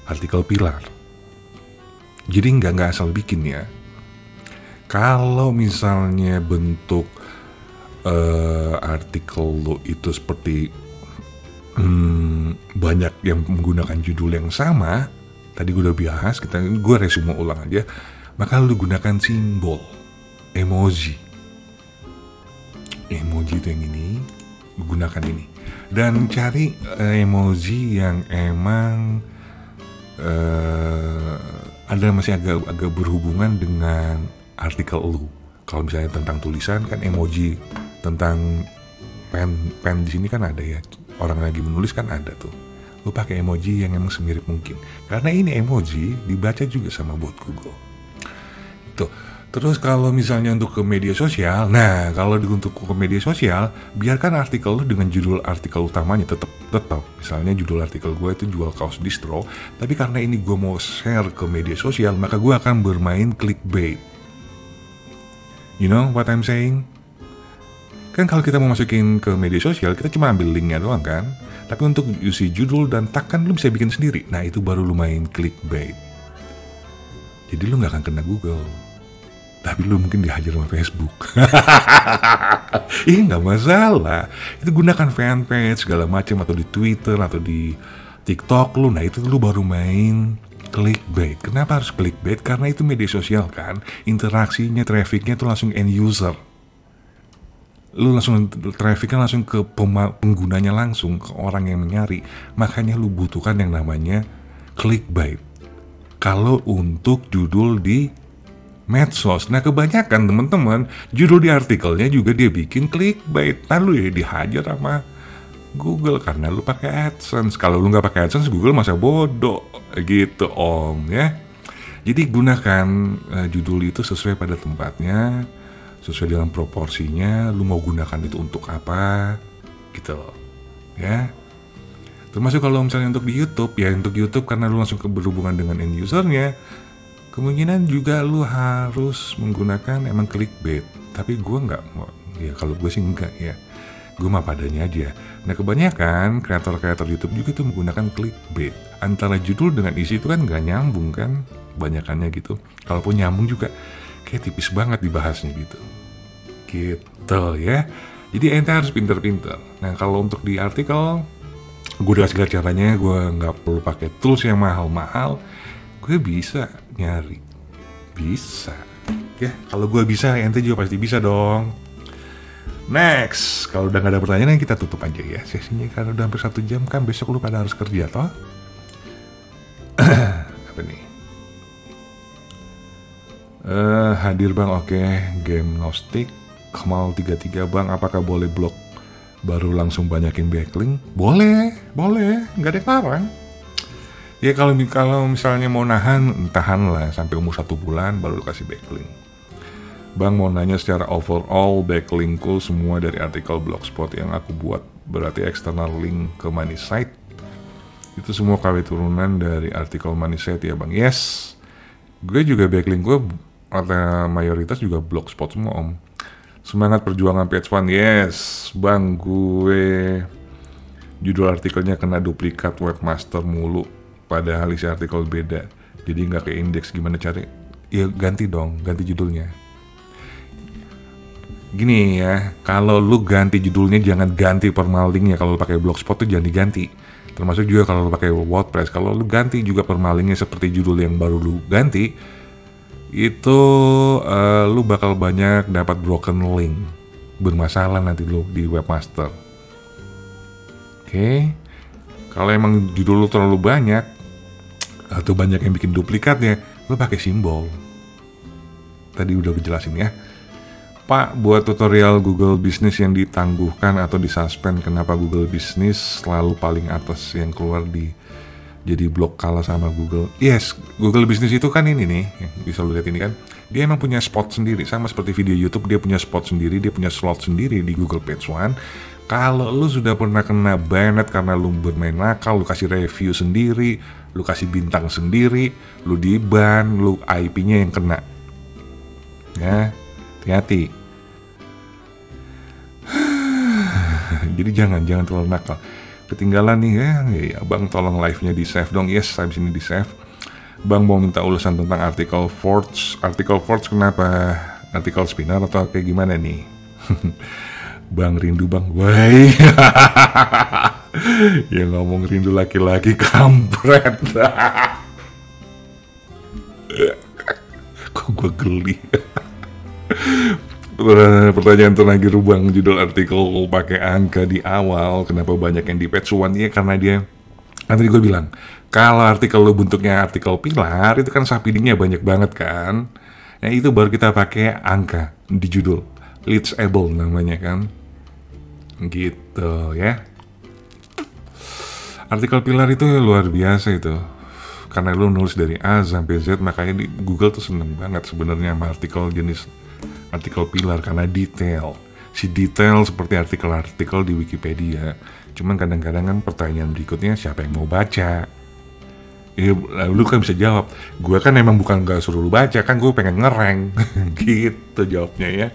artikel pilar. Jadi nggak asal bikin ya. Kalau misalnya bentuk artikel lo itu seperti banyak yang menggunakan judul yang sama, tadi gue udah bahas, gue resume ulang aja, maka lo gunakan simbol, emoji itu yang ini, gunakan ini, dan cari emoji yang emang ada masih agak berhubungan dengan artikel lu. Kalau misalnya tentang tulisan kan emoji, tentang pen di sini kan ada ya, orang lagi menulis kan ada tuh. Lu pakai emoji yang emang semirip mungkin, karena ini emoji dibaca juga sama bot Google. Itu. Terus kalau misalnya untuk ke media sosial, nah kalau untuk ke media sosial, biarkan artikel lu dengan judul artikel utamanya tetap. Misalnya judul artikel gue itu jual kaos distro, tapi karena ini gue mau share ke media sosial, maka gue akan bermain clickbait. You know what I'm saying? Kan kalau kita mau masukin ke media sosial, kita cuma ambil linknya doang kan. Tapi untuk isi judul dan tag kan lu bisa bikin sendiri. Nah itu baru lu main clickbait. Jadi lu gak akan kena Google, tapi lu mungkin dihajar sama Facebook. Ini gak masalah. Itu gunakan fanpage segala macam, atau di Twitter atau di TikTok lu. Nah itu lu baru main clickbait. Kenapa harus clickbait? Karena itu media sosial kan, interaksinya, trafficnya itu langsung end user. Lu langsung trafficnya langsung ke penggunanya, langsung ke orang yang mencari. Makanya lu butuhkan yang namanya clickbait kalau untuk judul di medsos. Nah kebanyakan teman-teman judul di artikelnya juga dia bikin clickbait. Lalu ya dihajar sama Google karena lu pakai AdSense. Kalau lu nggak pakai AdSense, Google masa bodoh gitu Om ya. Jadi gunakan judul itu sesuai pada tempatnya, sesuai dengan proporsinya. Lu mau gunakan itu untuk apa gitu ya. Termasuk kalau misalnya untuk di YouTube ya, untuk YouTube karena lu langsung berhubungan dengan end usernya, kemungkinan juga lu harus menggunakan emang clickbait. Tapi gue nggak, ya kalau gue sih enggak ya. gue mah padanya aja. Nah kebanyakan kreator-kreator YouTube juga tuh menggunakan clickbait. Antara judul dengan isi itu kan gak nyambung kan, banyakannya gitu. Kalaupun nyambung juga kayak tipis banget dibahasnya gitu. Gitu ya. Jadi ente harus pinter-pinter. Nah kalau untuk di artikel, gue udah kasih caranya, gue gak perlu pakai tools yang mahal-mahal. Gue bisa nyari. Bisa. Ya kalau gue bisa, ente juga pasti bisa dong. Next, kalau udah gak ada pertanyaan kita tutup aja ya sesinya, karena udah hampir 1 jam kan, besok lu pada harus kerja toh. Apa nih? Hadir bang, oke. Game Gnostic Kemal 33 bang, apakah boleh blok baru langsung banyakin backlink? Boleh, nggak ada yang larang. Ya kalau misalnya mau tahan lah sampai umur 1 bulan baru lu kasih backlink. Bang mau nanya secara overall backlinku semua dari artikel blogspot yang aku buat, berarti external link ke money site itu semua KW turunan dari artikel money site ya bang? Yes, gue juga backlink gue mayoritas juga blogspot semua om. Semangat perjuangan PH1, yes bang, gue judul artikelnya kena duplikat webmaster mulu padahal isi artikel beda, jadi nggak ke indeks. Gimana cari? Ya ganti dong, ganti judulnya. Gini ya, kalau lu ganti judulnya jangan ganti permalingnya. Kalau lu pakai blogspot tuh jangan diganti. Termasuk juga kalau lu pakai WordPress, kalau lu ganti juga permalingnya seperti judul yang baru lu ganti, itu lu bakal banyak dapat broken link, bermasalah nanti lu di webmaster. Oke. Kalau emang judul lu terlalu banyak atau banyak yang bikin duplikatnya, lu pakai simbol. Tadi udah gue jelasin ya. Pak, buat tutorial Google Business yang ditangguhkan atau disuspend, kenapa Google Business selalu paling atas yang keluar di jadi blog kalah sama Google? Yes, Google Business itu kan ini nih, bisa lu lihat ini kan, dia emang punya spot sendiri, sama seperti video YouTube, dia punya spot sendiri, dia punya slot sendiri di Google Page One. Kalau lu sudah pernah kena banned karena lu bermain nakal, lu kasih review sendiri, lu kasih bintang sendiri, lu di-ban, lu IP-nya yang kena. Ya, hati-hati. Jadi jangan terlalu nakal. Ketinggalan nih ya bang, tolong live-nya di save dong. Yes, habis ini di save. Bang mau minta ulasan tentang artikel Forge. Artikel Forge kenapa? Artikel spinner atau kayak gimana nih? Bang rindu bang. Woi. Ya ngomong rindu laki-laki kampret. Kok gue geli. Pertanyaan terakhir bang, judul artikel pakai angka di awal, kenapa banyak yang di page one? Ya karena dia, kan tadi gue bilang, kalau artikel lu bentuknya artikel pilar, itu kan subheadingnya banyak banget kan. Nah itu baru kita pakai angka di judul, reachable namanya kan. Gitu ya. Artikel pilar itu luar biasa itu. Karena lu nulis dari A sampai Z, makanya di Google tuh seneng banget sebenarnya sama artikel jenis artikel pilar, karena detail. Si detail seperti artikel-artikel di Wikipedia. Cuman kadang-kadang kan pertanyaan berikutnya, siapa yang mau baca? Ya, lu kan bisa jawab, gue kan emang bukan gak suruh lu baca, kan gue pengen ngereng. Gitu jawabnya ya.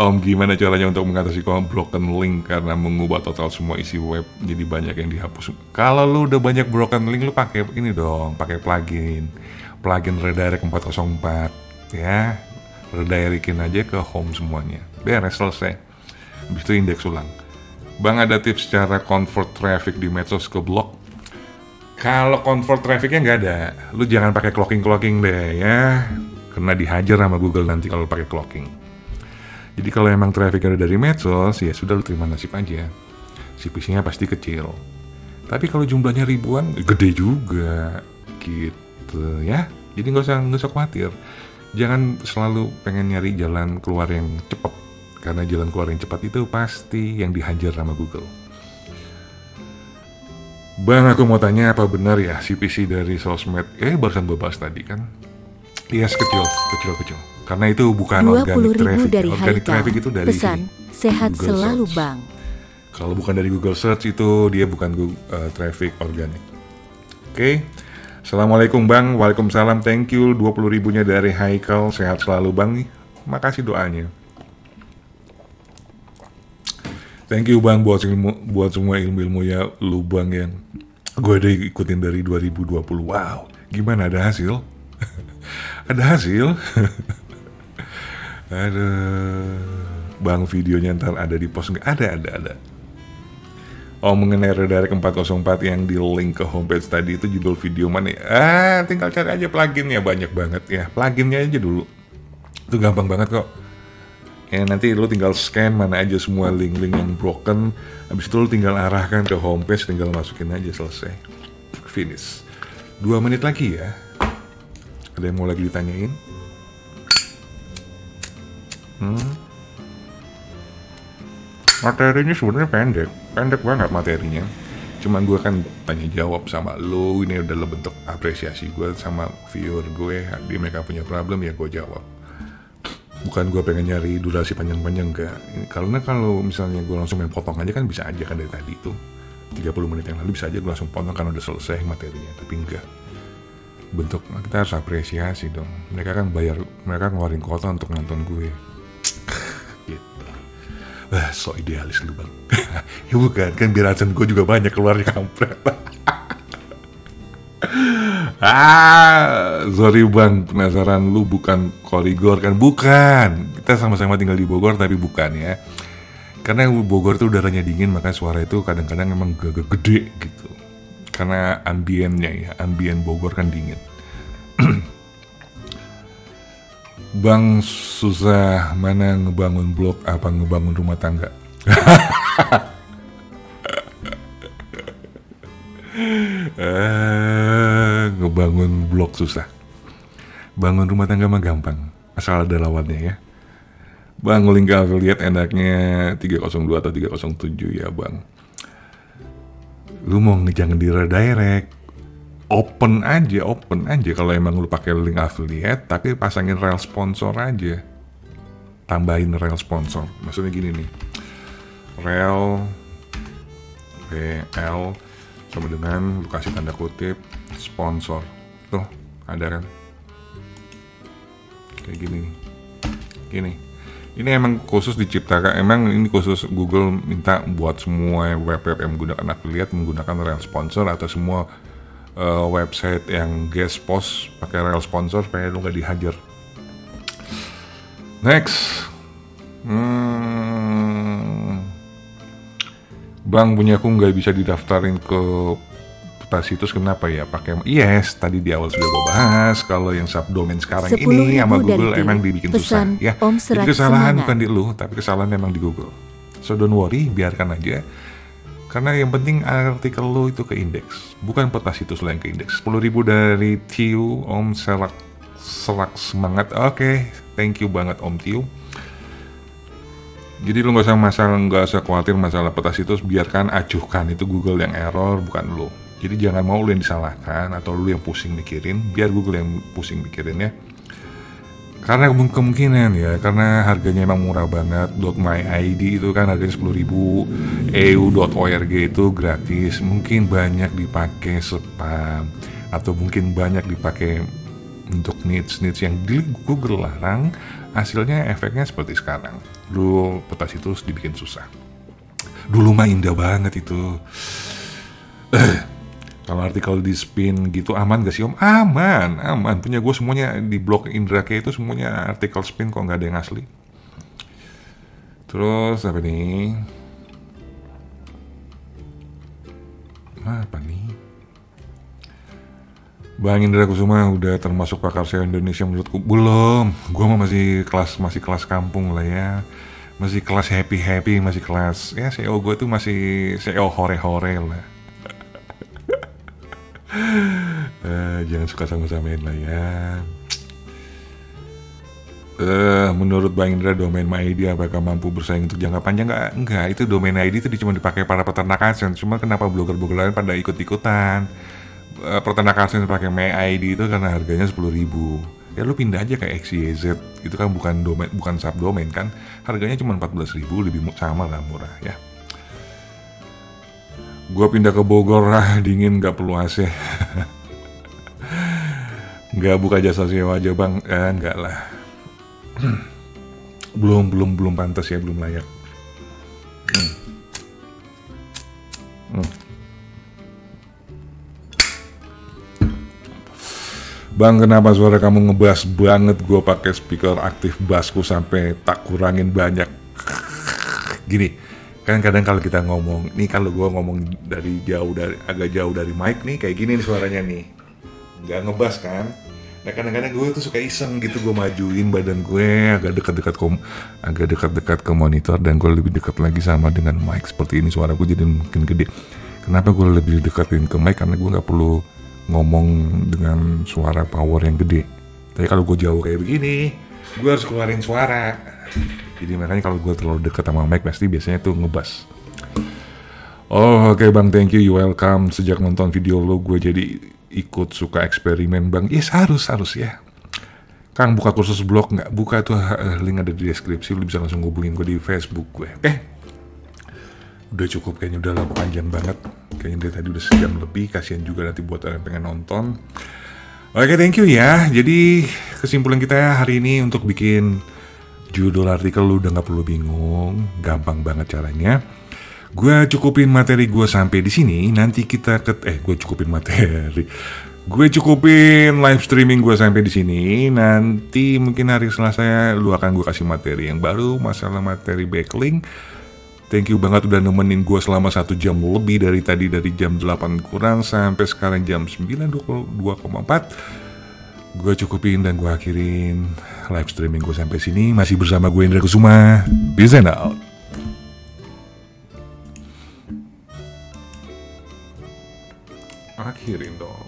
Om, gimana caranya untuk mengatasi broken link karena mengubah total semua isi web jadi banyak yang dihapus? Kalau lu udah banyak broken link, lu pakai ini dong, pakai plugin redirect 404 ya, redirectin aja ke home semuanya, beres, selesai. Habis itu indeks ulang. Bang, ada tips cara convert traffic di medsos ke blog? Kalau convert trafficnya nggak ada, lu jangan pakai clocking deh ya, karena dihajar sama Google nanti kalau pakai clocking. Jadi kalau emang traffic ada dari medsos, ya sudah, lu terima nasib aja. CPC-nya pasti kecil. Tapi kalau jumlahnya ribuan, gede juga gitu ya. Jadi nggak usah khawatir. Jangan selalu pengen nyari jalan keluar yang cepat, karena jalan keluar yang cepat itu pasti yang dihajar sama Google. Bang, aku mau tanya, apa benar ya CPC dari sosmed? Barusan gue bahas tadi kan. Yes, kecil. Karena itu bukan organic traffic. Dari organic traffic itu dari pesan sehat Google selalu Search. bang. Kalau bukan dari Google Search itu dia bukan traffic organic. Oke. Assalamualaikum bang. Waalaikumsalam. Thank you 20.000-nya dari Haikal. Sehat selalu bang. makasih doanya. Thank you Bang buat semua ilmu-ilmu ya lu Bang yang gue udah ikutin dari 2020. Wow, gimana, ada hasil? Ada hasil? Aduh, Bang videonya ntar ada di post nggak? Ada. Oh, mengenai redirect 404 yang di link ke homepage tadi itu judul video mana? Tinggal cari aja pluginnya, banyak banget ya. Pluginnya aja dulu. Itu gampang banget kok. Ya nanti lu tinggal scan mana aja semua link-link yang broken. Habis itu lu tinggal arahkan ke homepage, tinggal masukin aja, selesai. Finish. 2 menit lagi ya. Ada yang mau lagi ditanyain? Materinya sebenarnya pendek banget materinya. Cuman gue kan tanya jawab sama lo, ini udah bentuk apresiasi gue sama viewer gue. Dia mereka punya problem ya gue jawab. Bukan gue pengen nyari durasi panjang-panjang, enggak. Karena kalau misalnya gue langsung main potong aja kan bisa aja kan dari tadi tuh 30 menit yang lalu bisa aja gue langsung potong kan udah selesai materinya. Tapi enggak, bentuk kita harus apresiasi dong. Mereka kan bayar, mereka ngeluarin kota untuk nonton gue. Gitu. Wah, so idealis lu Bang. Ya bukan, kan biar adsense gue juga banyak keluarnya, kampret. Sorry Bang, penasaran lu bukan korigor kan? Bukan, kita sama-sama tinggal di Bogor tapi bukan ya. Karena Bogor tuh udaranya dingin, maka suara itu kadang-kadang emang gede gitu. Karena ambiennya ya, ambien Bogor kan dingin. Bang, susah mana ngebangun blok apa ngebangun rumah tangga? Ngebangun blok susah. Bangun rumah tangga mah gampang, asal ada lawannya ya. Bang, link affiliate enaknya 302 atau 307 ya Bang. Lu mau jangan di redirect, open aja kalau emang lu pakai link affiliate, tapi pasangin rel sponsor aja, tambahin rel sponsor. Maksudnya gini nih, rel PL sama dengan lu kasih tanda kutip sponsor, tuh ada kan kayak gini nih, gini. Ini emang khusus diciptakan, emang ini khusus Google minta buat semua web yang menggunakan affiliate menggunakan rel sponsor, atau semua website yang guest post pakai rel sponsor supaya lu nggak dihajar. Next, Bang, punya aku nggak bisa didaftarin ke peta situs, kenapa ya? Pakai yes, tadi di awal sudah gue bahas. Kalau yang subdomain sekarang ini sama Google emang dibikin susah ya. Jadi kesalahan bukan di lu, tapi kesalahan emang di Google. So don't worry, biarkan aja. Karena yang penting artikel lo itu ke indeks, bukan peta situs lo yang ke indeks. 10.000 dari Tiu, Om Serak semangat. Oke, thank you banget Om Tiu. Jadi lo nggak usah khawatir masalah peta situs, biarkan acuhkan, itu Google yang error bukan lo. Jadi jangan mau lo yang disalahkan atau lo yang pusing mikirin, biar Google yang pusing mikirin ya. Karena kemungkinan ya, karena harganya emang murah banget. .myid itu kan harganya 10.000, eu.org itu gratis. Mungkin banyak dipakai spam, atau mungkin banyak dipakai untuk niche yang di Google larang. Hasilnya efeknya seperti sekarang. Dulu peta situs dibikin susah. Dulu mah indah banget itu. Kalau artikel di spin gitu aman gak sih Om? Aman. Punya gue semuanya di blog Indra K itu semuanya artikel spin kok, nggak ada yang asli. Terus apa nih? Apa nih? Bang Indra Kusuma udah termasuk pakar SEO Indonesia menurutku? Belum. Gue mah masih kelas kampung lah ya. Masih kelas happy, masih kelas ya SEO gue tuh masih SEO hore-hore lah. Jangan suka sama-samain lah ya. Menurut Bang Indra, domain MyID apakah mampu bersaing untuk jangka panjang? Enggak, itu domain ID itu cuma dipakai para peternak AdSense. Cuma kenapa blogger-blogger lain pada ikut-ikutan? Peternak AdSense pakai MyID itu karena harganya 10.000. Ya lu pindah aja kayak XYZ, itu kan bukan domain, bukan subdomain kan. Harganya cuma 14.000, lebih sama lah, murah ya. Gue pindah ke Bogor, dingin gak perlu AC. Gak buka jasa sewa aja Bang? Enggak lah. belum pantas ya, belum layak. Bang, kenapa suara kamu ngebass banget? Gue pakai speaker aktif bassku sampai tak kurangin banyak. Gini, kan kadang kalau kita ngomong, nih kalau gue ngomong dari agak jauh dari mic nih, kayak gini nih suaranya nih, nggak ngebass kan? Nah kadang-kadang gue tuh suka iseng gitu, gue majuin badan gue agak dekat-dekat ke monitor, dan gue lebih dekat lagi sama dengan mic seperti ini, suara gue jadi mungkin gede. Kenapa gue lebih dekatin ke mic? Karena gue nggak perlu ngomong dengan suara power yang gede. Tapi kalau gue jauh kayak begini, gue harus keluarin suara. Jadi makanya kalau gue terlalu dekat sama mic pasti biasanya tuh ngebass. Oh oke Bang, thank you, you welcome. Sejak nonton video lo gue jadi ikut suka eksperimen Bang. Yes, harus ya. Kang, buka kursus blog nggak? Buka tuh, link ada di deskripsi. Lo bisa langsung hubungin gue di Facebook gue. Oke? Udah cukup kayaknya, udah lama panjang banget. Kayaknya dari tadi udah sejam lebih. Kasian juga nanti buat orang yang pengen nonton. Oke, thank you ya. Jadi kesimpulan kita hari ini untuk bikin judul artikel lu udah gak perlu bingung. Gampang banget caranya. Gue cukupin materi gue sampai di sini. Nanti kita gue cukupin live streaming gue sampai di sini. Nanti mungkin hari Selasa lu akan gue kasih materi yang baru, masalah materi backlink. Thank you banget udah nemenin gue selama 1 jam lebih dari tadi, dari jam 8 kurang sampai sekarang jam 9.22,4. Gue cukupin dan gue akhirin live streaming gue sampai sini. Masih bersama gue Indra Kusuma. Peace and out. Akhirin dong.